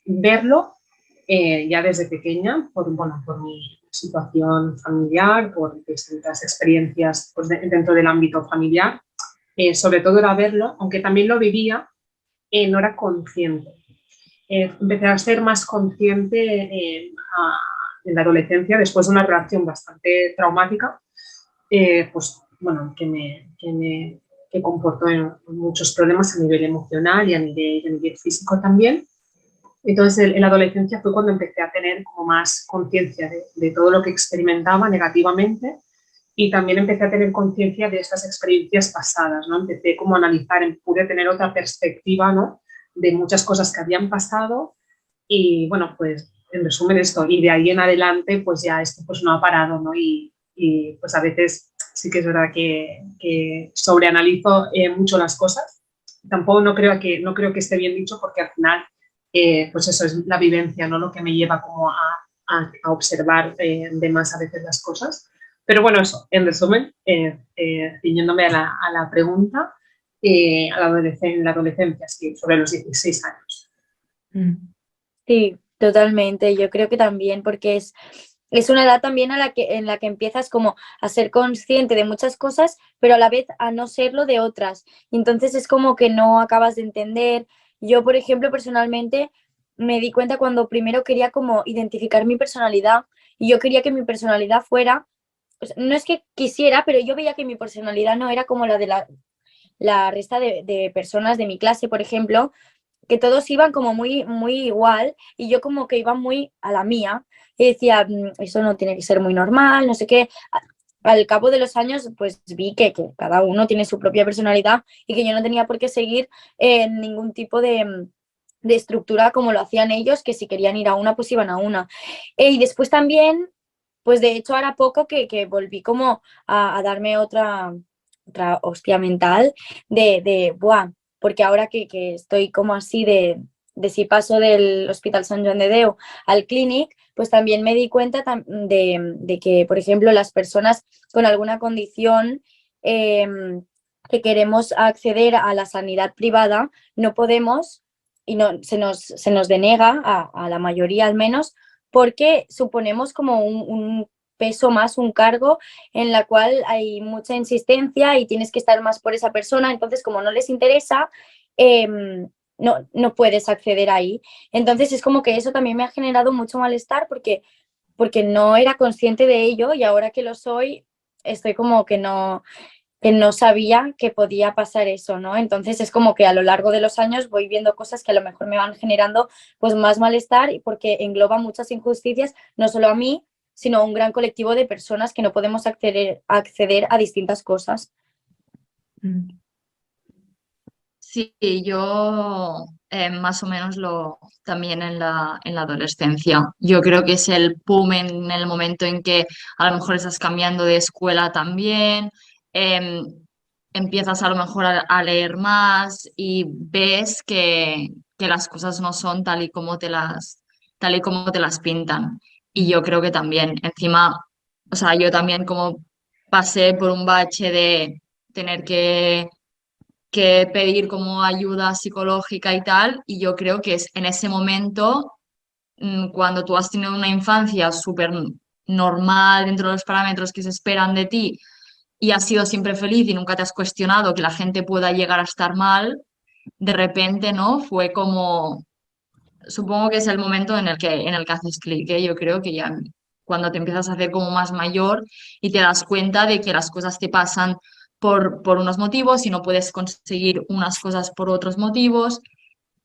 Verlo ya desde pequeña, bueno, por mi situación familiar, por distintas experiencias pues, dentro del ámbito familiar, sobre todo era verlo, aunque también lo vivía, no era consciente. Empecé a ser más consciente en la adolescencia, después de una relación bastante traumática, pues bueno, que comportó en muchos problemas a nivel emocional y a nivel físico también. Entonces, en la adolescencia fue cuando empecé a tener como más conciencia de todo lo que experimentaba negativamente y también empecé a tener conciencia de estas experiencias pasadas, ¿no? Empecé como a analizar, pude tener otra perspectiva, ¿no? De muchas cosas que habían pasado y, bueno, pues en resumen esto, y de ahí en adelante pues ya esto pues no ha parado, ¿no? Y pues a veces sí que es verdad que sobreanalizo mucho las cosas. Tampoco no creo que esté bien dicho porque al final pues eso es la vivencia, ¿no? Lo que me lleva como a observar de más a veces las cosas. Pero bueno, eso, en resumen, ciñéndome a la pregunta, en la adolescencia, sí, sobre los 16 años. Mm. Sí, totalmente. Yo creo que también, porque es una edad también en la que empiezas como a ser consciente de muchas cosas, pero a la vez a no serlo de otras. Entonces es como que no acabas de entender. Yo, por ejemplo, personalmente me di cuenta cuando primero quería como identificar mi personalidad y yo quería que mi personalidad fuera, pues, no es que quisiera, pero yo veía que mi personalidad no era como la de la resta de personas de mi clase, por ejemplo, que todos iban como muy, muy igual y yo como que iba muy a la mía y decía, eso no tiene que ser muy normal, no sé qué. Al cabo de los años, pues vi que cada uno tiene su propia personalidad y que yo no tenía por qué seguir ningún tipo de estructura como lo hacían ellos, que si querían ir a una, pues iban a una. Y después también, pues de hecho, ahora poco que volví como a darme otra hostia mental buah, porque ahora que estoy como así de si paso del Hospital Sant Joan de Déu al Clínic, pues también me di cuenta de que, por ejemplo, las personas con alguna condición que queremos acceder a la sanidad privada, no podemos y no, se nos denega a la mayoría al menos, porque suponemos como peso más, un cargo en la cual hay mucha insistencia y tienes que estar más por esa persona, entonces como no les interesa, no puedes acceder ahí. Entonces es como que eso también me ha generado mucho malestar porque no era consciente de ello y ahora que lo soy, estoy como que no sabía que podía pasar eso, ¿no? Entonces es como que a lo largo de los años voy viendo cosas que a lo mejor me van generando pues más malestar y porque engloba muchas injusticias, no solo a mí, sino a un gran colectivo de personas que no podemos acceder a distintas cosas. Mm. Sí, yo más o menos lo también en la adolescencia. Yo creo que es el boom en el momento en que a lo mejor estás cambiando de escuela también, em, empiezas a lo mejor a leer más y ves que las cosas no son tal y como te las pintan. Y yo creo que también, encima, o sea, yo también como pasé por un bache de tener que pedir como ayuda psicológica y tal, y yo creo que es en ese momento, cuando tú has tenido una infancia súper normal dentro de los parámetros que se esperan de ti y has sido siempre feliz y nunca te has cuestionado que la gente pueda llegar a estar mal, de repente, ¿no? Fue como, supongo que es el momento en el que haces clic, ¿eh? Yo creo que ya cuando te empiezas a hacer como más mayor y te das cuenta de que las cosas te pasan por unos motivos y no puedes conseguir unas cosas por otros motivos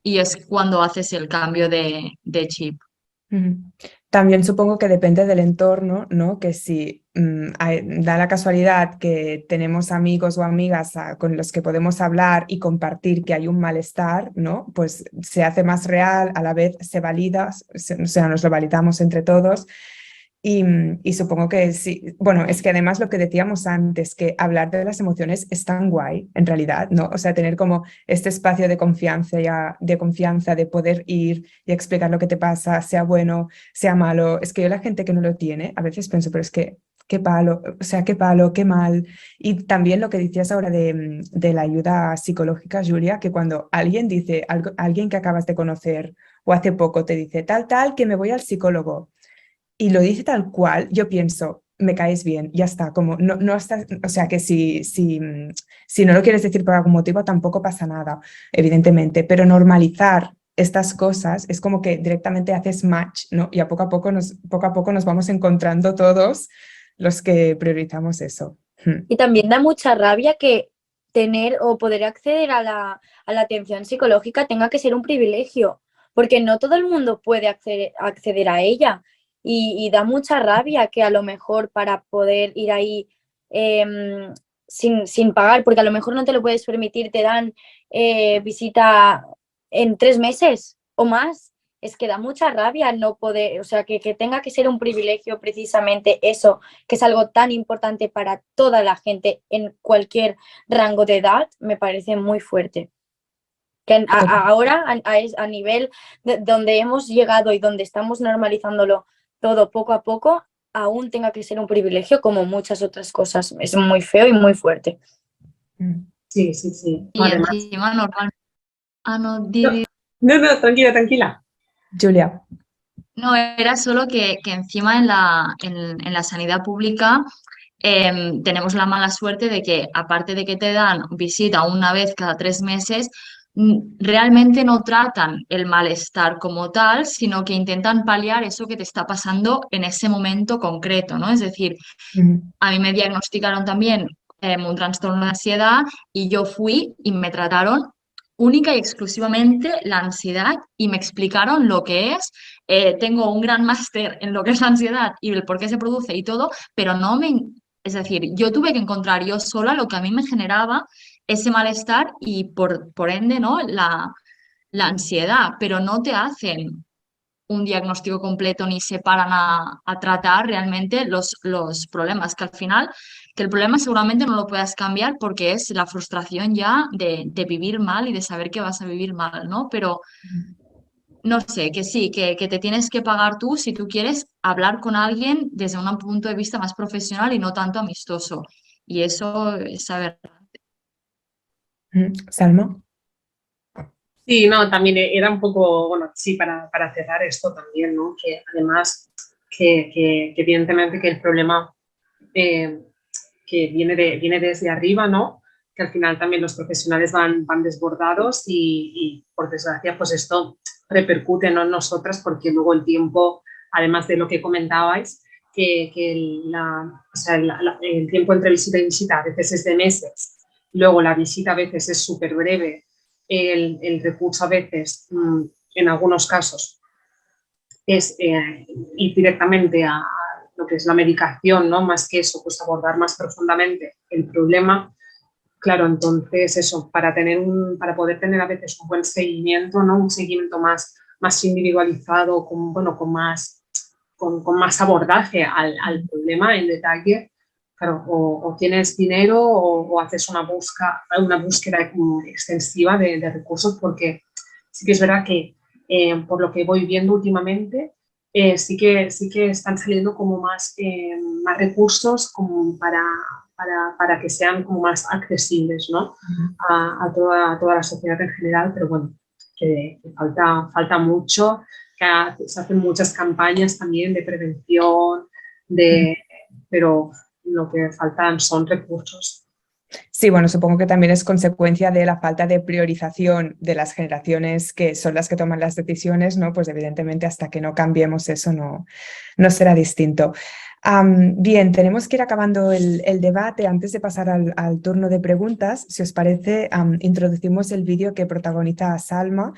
y es cuando haces el cambio de chip. Ujú. También supongo que depende del entorno, ¿no? Que si da la casualidad que tenemos amigos o amigas con los que podemos hablar y compartir que hay un malestar, ¿no? Pues se hace más real, a la vez se valida, o sea, nos lo validamos entre todos. Y supongo que sí, bueno, es que además lo que decíamos antes, que hablar de las emociones es tan guay, en realidad, ¿no? O sea, tener como este espacio de confianza, de confianza, de poder ir y explicar lo que te pasa, sea bueno, sea malo. Es que yo la gente que no lo tiene, a veces pienso, pero es que qué palo, o sea, qué palo, qué mal. Y también lo que decías ahora de la ayuda psicológica, Julia, que cuando alguien dice, alguien que acabas de conocer o hace poco te dice, tal, que me voy al psicólogo y lo dice tal cual, yo pienso, me caes bien, ya está, como no estás, o sea que si no lo quieres decir por algún motivo tampoco pasa nada, evidentemente, pero normalizar estas cosas es como que directamente haces match, ¿no? Y poco a poco nos vamos encontrando todos los que priorizamos eso. Y también da mucha rabia que tener o poder acceder a la atención psicológica tenga que ser un privilegio, porque no todo el mundo puede acceder a ella. Y da mucha rabia que a lo mejor para poder ir ahí sin pagar, porque a lo mejor no te lo puedes permitir, te dan visita en 3 meses o más. Es que da mucha rabia no poder, o sea, que tenga que ser un privilegio precisamente eso, que es algo tan importante para toda la gente en cualquier rango de edad, me parece muy fuerte. Que ahora, a nivel de donde hemos llegado y donde estamos normalizándolo todo poco a poco, aún tenga que ser un privilegio como muchas otras cosas. Es muy feo y muy fuerte. Sí, sí, sí. Y Además, encima normal. Ah, no, no, tranquila, tranquila. Julia. no, era solo que encima en la sanidad pública tenemos la mala suerte de que, aparte de que te dan visita una vez cada 3 meses, realmente no tratan el malestar como tal, sino que intentan paliar eso que te está pasando en ese momento concreto, ¿no? Es decir, a mí me diagnosticaron también un trastorno de ansiedad y yo fui y me trataron única y exclusivamente la ansiedad y me explicaron lo que es. Tengo un gran máster en lo que es la ansiedad y el por qué se produce y todo, pero no me... Es decir, yo tuve que encontrar yo sola lo que a mí me generaba ese malestar y por ende, ¿no? La ansiedad, pero no te hacen un diagnóstico completo ni se paran a tratar realmente los problemas, que al final, que el problema seguramente no lo puedas cambiar porque es la frustración ya de vivir mal y de saber que vas a vivir mal, ¿no? Pero no sé, que sí, que te tienes que pagar tú si tú quieres hablar con alguien desde un punto de vista más profesional y no tanto amistoso. Y eso es saber. Salma. Sí, no, también era un poco, bueno, sí, para cerrar esto también, ¿no? Que además que evidentemente que el problema que viene desde arriba, ¿no? Que al final también los profesionales van desbordados y por desgracia pues esto repercute, ¿no?, en nosotras, porque luego el tiempo, además de lo que comentabais, que el tiempo entre visita y visita a veces es de meses, luego la visita a veces es súper breve, el recurso a veces, en algunos casos, es ir directamente a lo que es la medicación, ¿no? Más que eso, pues abordar más profundamente el problema. Claro, entonces eso, para poder tener a veces un buen seguimiento, ¿no? Un seguimiento más individualizado, con más abordaje al problema en detalle, claro, o tienes dinero o haces una búsqueda extensiva de recursos, porque sí que es verdad que por lo que voy viendo últimamente, sí que están saliendo como más recursos como para que sean como más accesibles, ¿no? a toda la sociedad en general, pero bueno, que falta mucho, que se hacen muchas campañas también de prevención, pero lo que faltan son recursos. Sí, bueno, supongo que también es consecuencia de la falta de priorización de las generaciones que son las que toman las decisiones, ¿no? Pues evidentemente hasta que no cambiemos eso no será distinto. Bien, tenemos que ir acabando el debate. Antes de pasar al turno de preguntas, si os parece, introducimos el vídeo que protagoniza Salma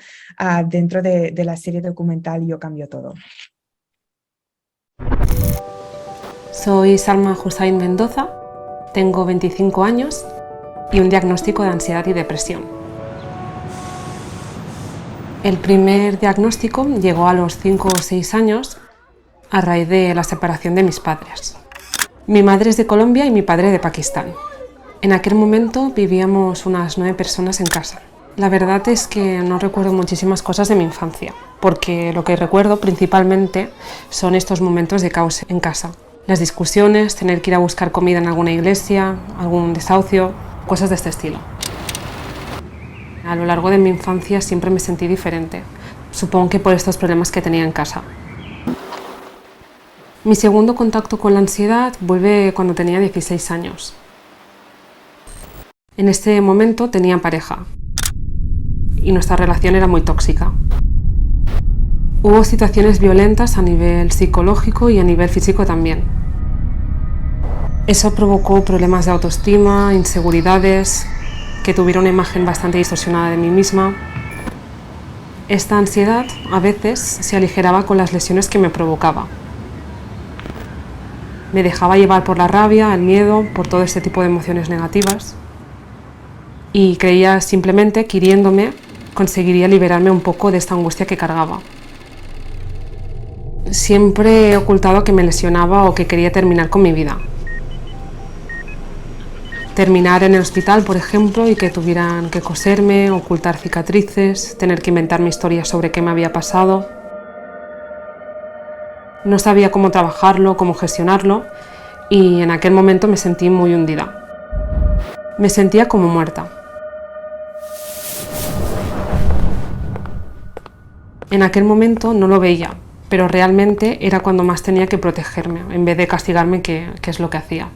dentro de la serie documental Yo Cambio Todo. Soy Salma Hussain Mendoza, tengo 25 años y un diagnóstico de ansiedad y depresión. El primer diagnóstico llegó a los 5 o 6 años a raíz de la separación de mis padres. Mi madre es de Colombia y mi padre de Pakistán. En aquel momento vivíamos unas 9 personas en casa. La verdad es que no recuerdo muchísimas cosas de mi infancia, porque lo que recuerdo principalmente son estos momentos de caos en casa. Las discusiones, tener que ir a buscar comida en alguna iglesia, algún desahucio, cosas de este estilo. A lo largo de mi infancia siempre me sentí diferente, supongo que por estos problemas que tenía en casa. Mi segundo contacto con la ansiedad vuelve cuando tenía 16 años. En este momento tenía pareja y nuestra relación era muy tóxica. Hubo situaciones violentas a nivel psicológico y a nivel físico también. Eso provocó problemas de autoestima, inseguridades, que tuviera una imagen bastante distorsionada de mí misma. Esta ansiedad a veces se aligeraba con las lesiones que me provocaba. Me dejaba llevar por la rabia, el miedo, por todo este tipo de emociones negativas y creía simplemente que hiriéndome conseguiría liberarme un poco de esta angustia que cargaba. Siempre he ocultado que me lesionaba o que quería terminar con mi vida. Terminar en el hospital, por ejemplo, y que tuvieran que coserme, ocultar cicatrices, tener que inventarme historias sobre qué me había pasado. No sabía cómo trabajarlo, cómo gestionarlo, y en aquel momento me sentí muy hundida. Me sentía como muerta. En aquel momento no lo veía, pero realmente era cuando más tenía que protegerme, en vez de castigarme, que es lo que hacía.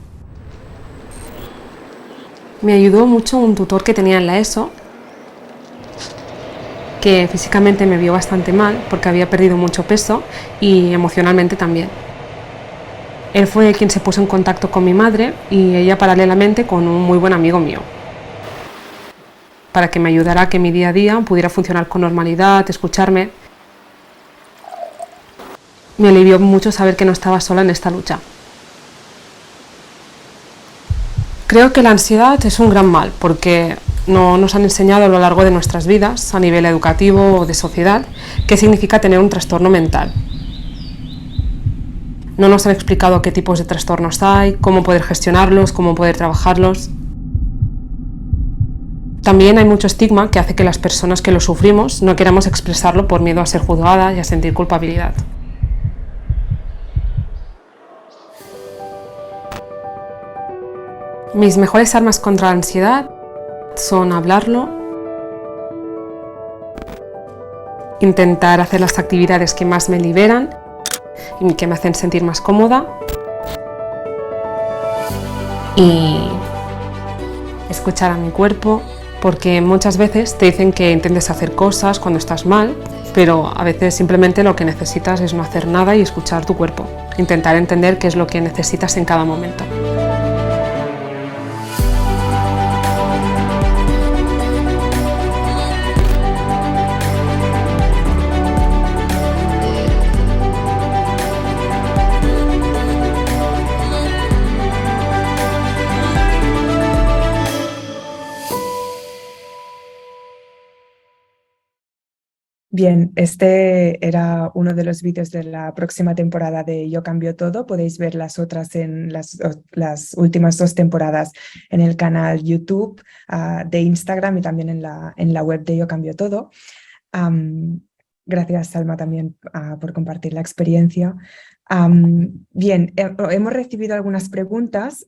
Me ayudó mucho un tutor que tenía en la ESO, que físicamente me vio bastante mal porque había perdido mucho peso y emocionalmente también. Él fue quien se puso en contacto con mi madre y ella paralelamente con un muy buen amigo mío, para que me ayudara a que mi día a día pudiera funcionar con normalidad, escucharme. Me alivió mucho saber que no estaba sola en esta lucha. Creo que la ansiedad es un gran mal porque no nos han enseñado a lo largo de nuestras vidas, a nivel educativo o de sociedad, qué significa tener un trastorno mental. No nos han explicado qué tipos de trastornos hay, cómo poder gestionarlos, cómo poder trabajarlos. También hay mucho estigma que hace que las personas que lo sufrimos no queramos expresarlo por miedo a ser juzgadas y a sentir culpabilidad. Mis mejores armas contra la ansiedad son hablarlo, intentar hacer las actividades que más me liberan y que me hacen sentir más cómoda. Y escuchar a mi cuerpo, porque muchas veces te dicen que intentes hacer cosas cuando estás mal, pero a veces simplemente lo que necesitas es no hacer nada y escuchar tu cuerpo, intentar entender qué es lo que necesitas en cada momento. Bien, este era uno de los vídeos de la próxima temporada de Yo Cambio Todo. Podéis ver las otras en las últimas 2 temporadas en el canal YouTube de Instagram y también en la web de Yo Cambio Todo. Gracias, Salma, también por compartir la experiencia. Bien, hemos recibido algunas preguntas.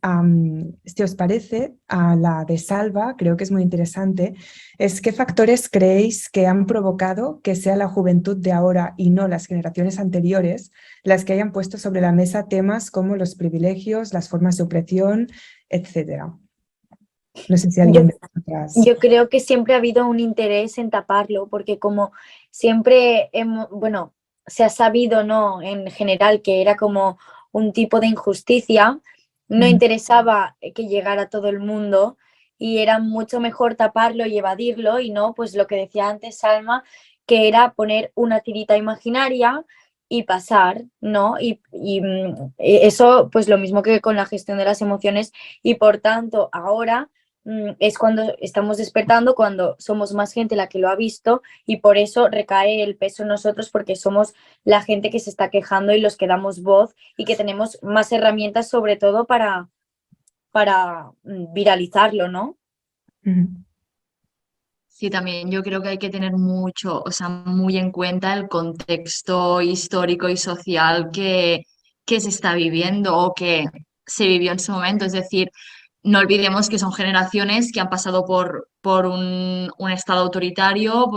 Si os parece, la de Salva, creo que es muy interesante, es ¿qué factores creéis que han provocado que sea la juventud de ahora y no las generaciones anteriores las que hayan puesto sobre la mesa temas como los privilegios, las formas de opresión, etcétera? No sé si alguien de vosotras... Yo creo que siempre ha habido un interés en taparlo, porque como siempre, bueno, se ha sabido, ¿no?, en general que era como un tipo de injusticia, no interesaba que llegara a todo el mundo y era mucho mejor taparlo y evadirlo y no, pues lo que decía antes Salma, que era poner una tirita imaginaria y pasar, ¿no? Y eso, pues lo mismo que con la gestión de las emociones y por tanto ahora es cuando estamos despertando, cuando somos más gente la que lo ha visto y por eso recae el peso en nosotros porque somos la gente que se está quejando y los que damos voz y que tenemos más herramientas sobre todo para viralizarlo, ¿no? Sí, también yo creo que hay que tener mucho, o sea, muy en cuenta el contexto histórico y social que se está viviendo o que se vivió en su momento. Es decir, no olvidemos que son generaciones que han pasado por un estado autoritario,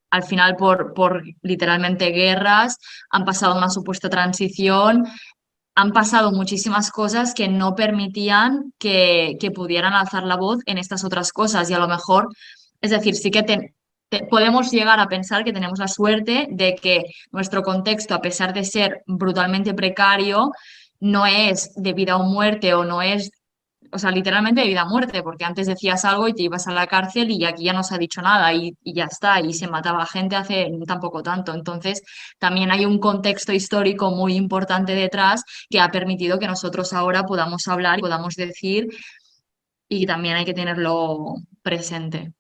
al final por literalmente guerras, han pasado una supuesta transición, han pasado muchísimas cosas que no permitían que pudieran alzar la voz en estas otras cosas y a lo mejor, es decir, sí que podemos llegar a pensar que tenemos la suerte de que nuestro contexto, a pesar de ser brutalmente precario, no es de vida o muerte o no es, o sea, literalmente de vida o muerte, porque antes decías algo y te ibas a la cárcel y aquí ya no se ha dicho nada y ya está, y se mataba gente hace tampoco tanto. Entonces, también hay un contexto histórico muy importante detrás que ha permitido que nosotros ahora podamos hablar y podamos decir, y también hay que tenerlo presente.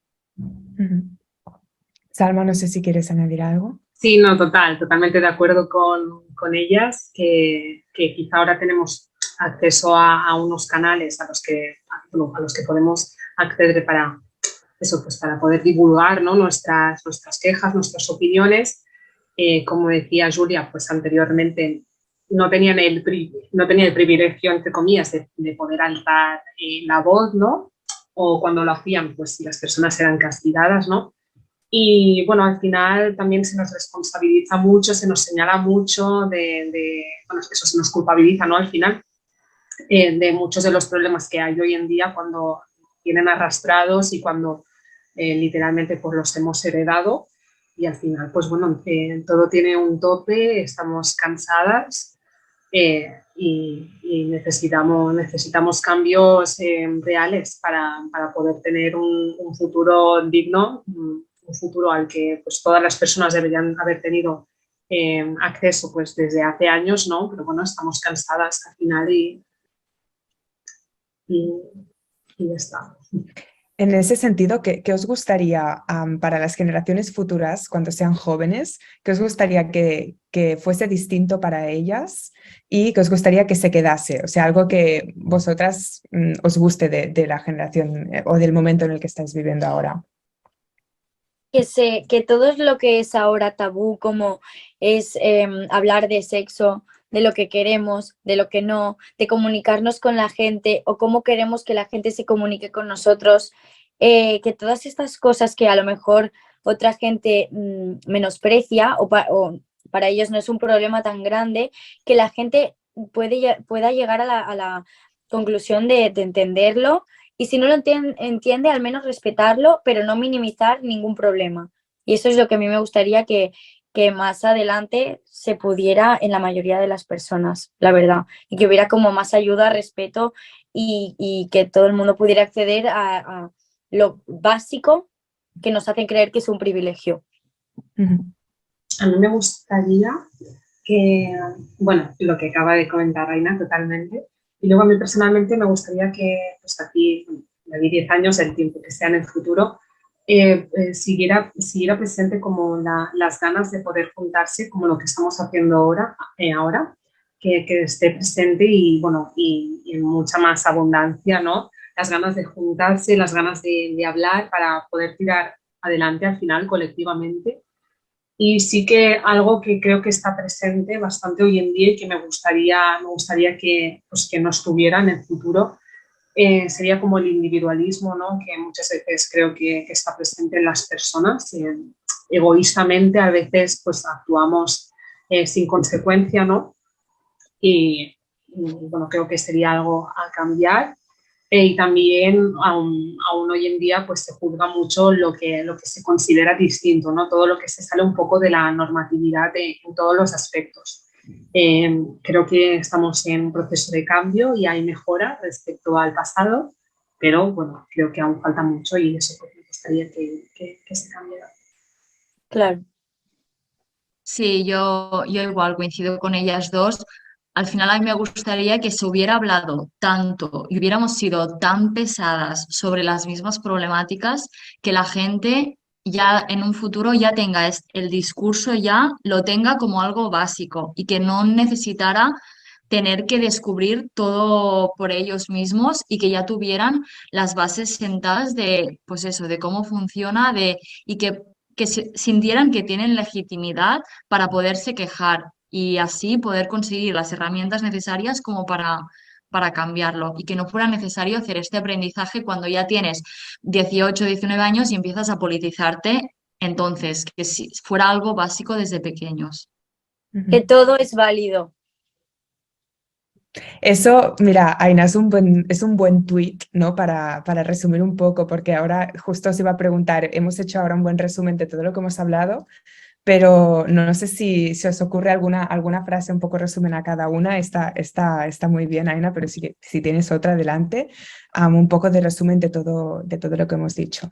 Salma, no sé si quieres añadir algo. Sí, no, totalmente de acuerdo con ellas, que quizá ahora tenemos acceso a unos canales a los que podemos acceder para eso, pues para poder divulgar, ¿no?, nuestras quejas, nuestras opiniones. Como decía Julia, pues anteriormente no tenía el privilegio, entre comillas, de poder alzar la voz, ¿no? O cuando lo hacían, pues las personas eran castigadas, ¿no? Y bueno, al final también se nos responsabiliza mucho, se nos señala mucho bueno, eso se nos culpabiliza, ¿no?, al final, de muchos de los problemas que hay hoy en día cuando vienen arrastrados y cuando literalmente pues los hemos heredado y al final, pues bueno, todo tiene un tope, estamos cansadas y necesitamos cambios reales para poder tener un futuro digno, un futuro al que pues todas las personas deberían haber tenido acceso pues desde hace años, ¿no? Pero bueno, estamos cansadas al final y ya está. En ese sentido, ¿qué os gustaría para las generaciones futuras, cuando sean jóvenes, qué os gustaría que fuese distinto para ellas y qué os gustaría que se quedase? O sea, algo que vosotras os guste de la generación o del momento en el que estáis viviendo ahora. Que todo lo que es ahora tabú, como es hablar de sexo, de lo que queremos, de lo que no, de comunicarnos con la gente o cómo queremos que la gente se comunique con nosotros, que todas estas cosas que a lo mejor otra gente menosprecia o para ellos no es un problema tan grande, que la gente pueda llegar a la conclusión de entenderlo, y si no lo entiende, al menos respetarlo, pero no minimizar ningún problema. Y eso es lo que a mí me gustaría que más adelante se pudiera en la mayoría de las personas, la verdad, y que hubiera como más ayuda, respeto y que todo el mundo pudiera acceder a lo básico que nos hacen creer que es un privilegio. A mí me gustaría que, bueno, lo que acaba de comentar Aina totalmente, y luego a mí personalmente me gustaría que, pues aquí, de aquí 10 años, el tiempo que sea en el futuro, siguiera presente como las ganas de poder juntarse, como lo que estamos haciendo ahora, que esté presente y, bueno, y en mucha más abundancia, ¿no? Las ganas de juntarse, las ganas de hablar para poder tirar adelante al final colectivamente. Y sí que algo que creo que está presente bastante hoy en día y que me gustaría que, pues, que no estuviera en el futuro, sería como el individualismo, ¿no? Que muchas veces creo que está presente en las personas. Egoístamente a veces pues actuamos sin consecuencia, ¿no? Y bueno, creo que sería algo a cambiar. Y también aún hoy en día pues se juzga mucho lo que se considera distinto, ¿no? Todo lo que se sale un poco de la normatividad en todos los aspectos. Creo que estamos en un proceso de cambio y hay mejora respecto al pasado, pero bueno, creo que aún falta mucho y eso pues, me gustaría que se cambiara. Claro. Sí, yo igual coincido con ellas dos. Al final a mí me gustaría que se hubiera hablado tanto y hubiéramos sido tan pesadas sobre las mismas problemáticas que la gente ya en un futuro ya tenga el discurso, ya lo tenga como algo básico y que no necesitara tener que descubrir todo por ellos mismos y que ya tuvieran las bases sentadas de, pues eso, de cómo funciona, y que sintieran que tienen legitimidad para poderse quejar y así poder conseguir las herramientas necesarias como para cambiarlo y que no fuera necesario hacer este aprendizaje cuando ya tienes 18, 19 años y empiezas a politizarte, entonces, que si fuera algo básico desde pequeños. Que todo es válido. Eso, mira, Aina, es un buen tweet, ¿no? Para resumir un poco, porque ahora justo os iba a preguntar, hemos hecho ahora un buen resumen de todo lo que hemos hablado, pero no sé si os ocurre alguna frase, un poco resumen a cada una. Está muy bien, Aina, pero si tienes otra, adelante. Un poco de resumen de todo lo que hemos dicho.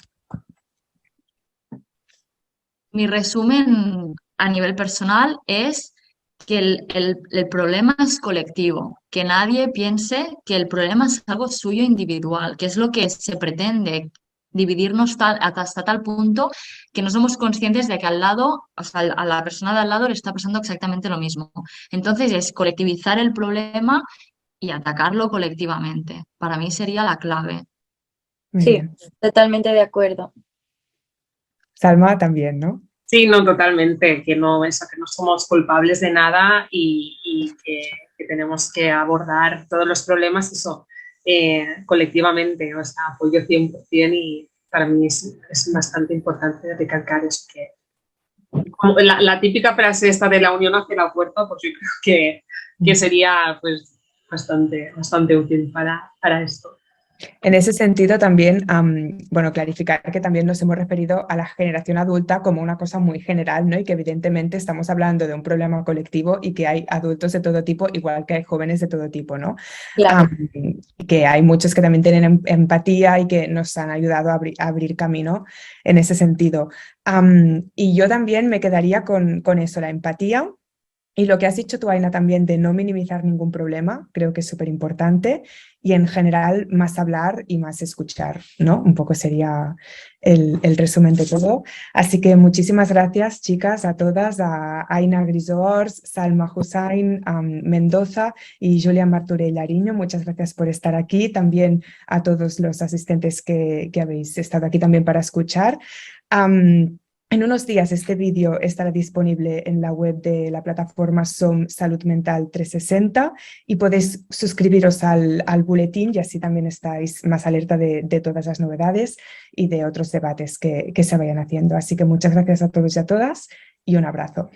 Mi resumen a nivel personal es que el problema es colectivo, que nadie piense que el problema es algo suyo individual, que es lo que se pretende, dividirnos hasta tal punto que no somos conscientes de que al lado, o sea, a la persona de al lado le está pasando exactamente lo mismo. Entonces es colectivizar el problema y atacarlo colectivamente. Para mí sería la clave. Muy Sí, bien. totalmente de acuerdo. Salma también, ¿no? Sí, no, totalmente, que no somos culpables de nada y que tenemos que abordar todos los problemas eso, colectivamente, o sea, apoyo 100% y para mí es bastante importante recalcar eso, que como la típica frase esta de la unión hace la fuerza, pues yo creo que sería pues bastante útil para esto. En ese sentido también, bueno, clarificar que también nos hemos referido a la generación adulta como una cosa muy general, ¿no? Y que evidentemente estamos hablando de un problema colectivo y que hay adultos de todo tipo, igual que hay jóvenes de todo tipo, ¿no? Claro. Que hay muchos que también tienen empatía y que nos han ayudado a abrir camino en ese sentido. Y yo también me quedaría con eso, la empatía. Y lo que has dicho tú, Aina, también de no minimizar ningún problema, creo que es súper importante. Y en general, más hablar y más escuchar, ¿no? Un poco sería el resumen de todo. Así que muchísimas gracias, chicas, a todas, a Aina Grisors, Salma Hussain, Mendoza y Julián Martorell Ariño. Muchas gracias por estar aquí. También a todos los asistentes que habéis estado aquí también para escuchar. En unos días este vídeo estará disponible en la web de la plataforma SOM Salud Mental 360 y podéis suscribiros al boletín y así también estáis más alerta de todas las novedades y de otros debates que se vayan haciendo. Así que muchas gracias a todos y a todas y un abrazo.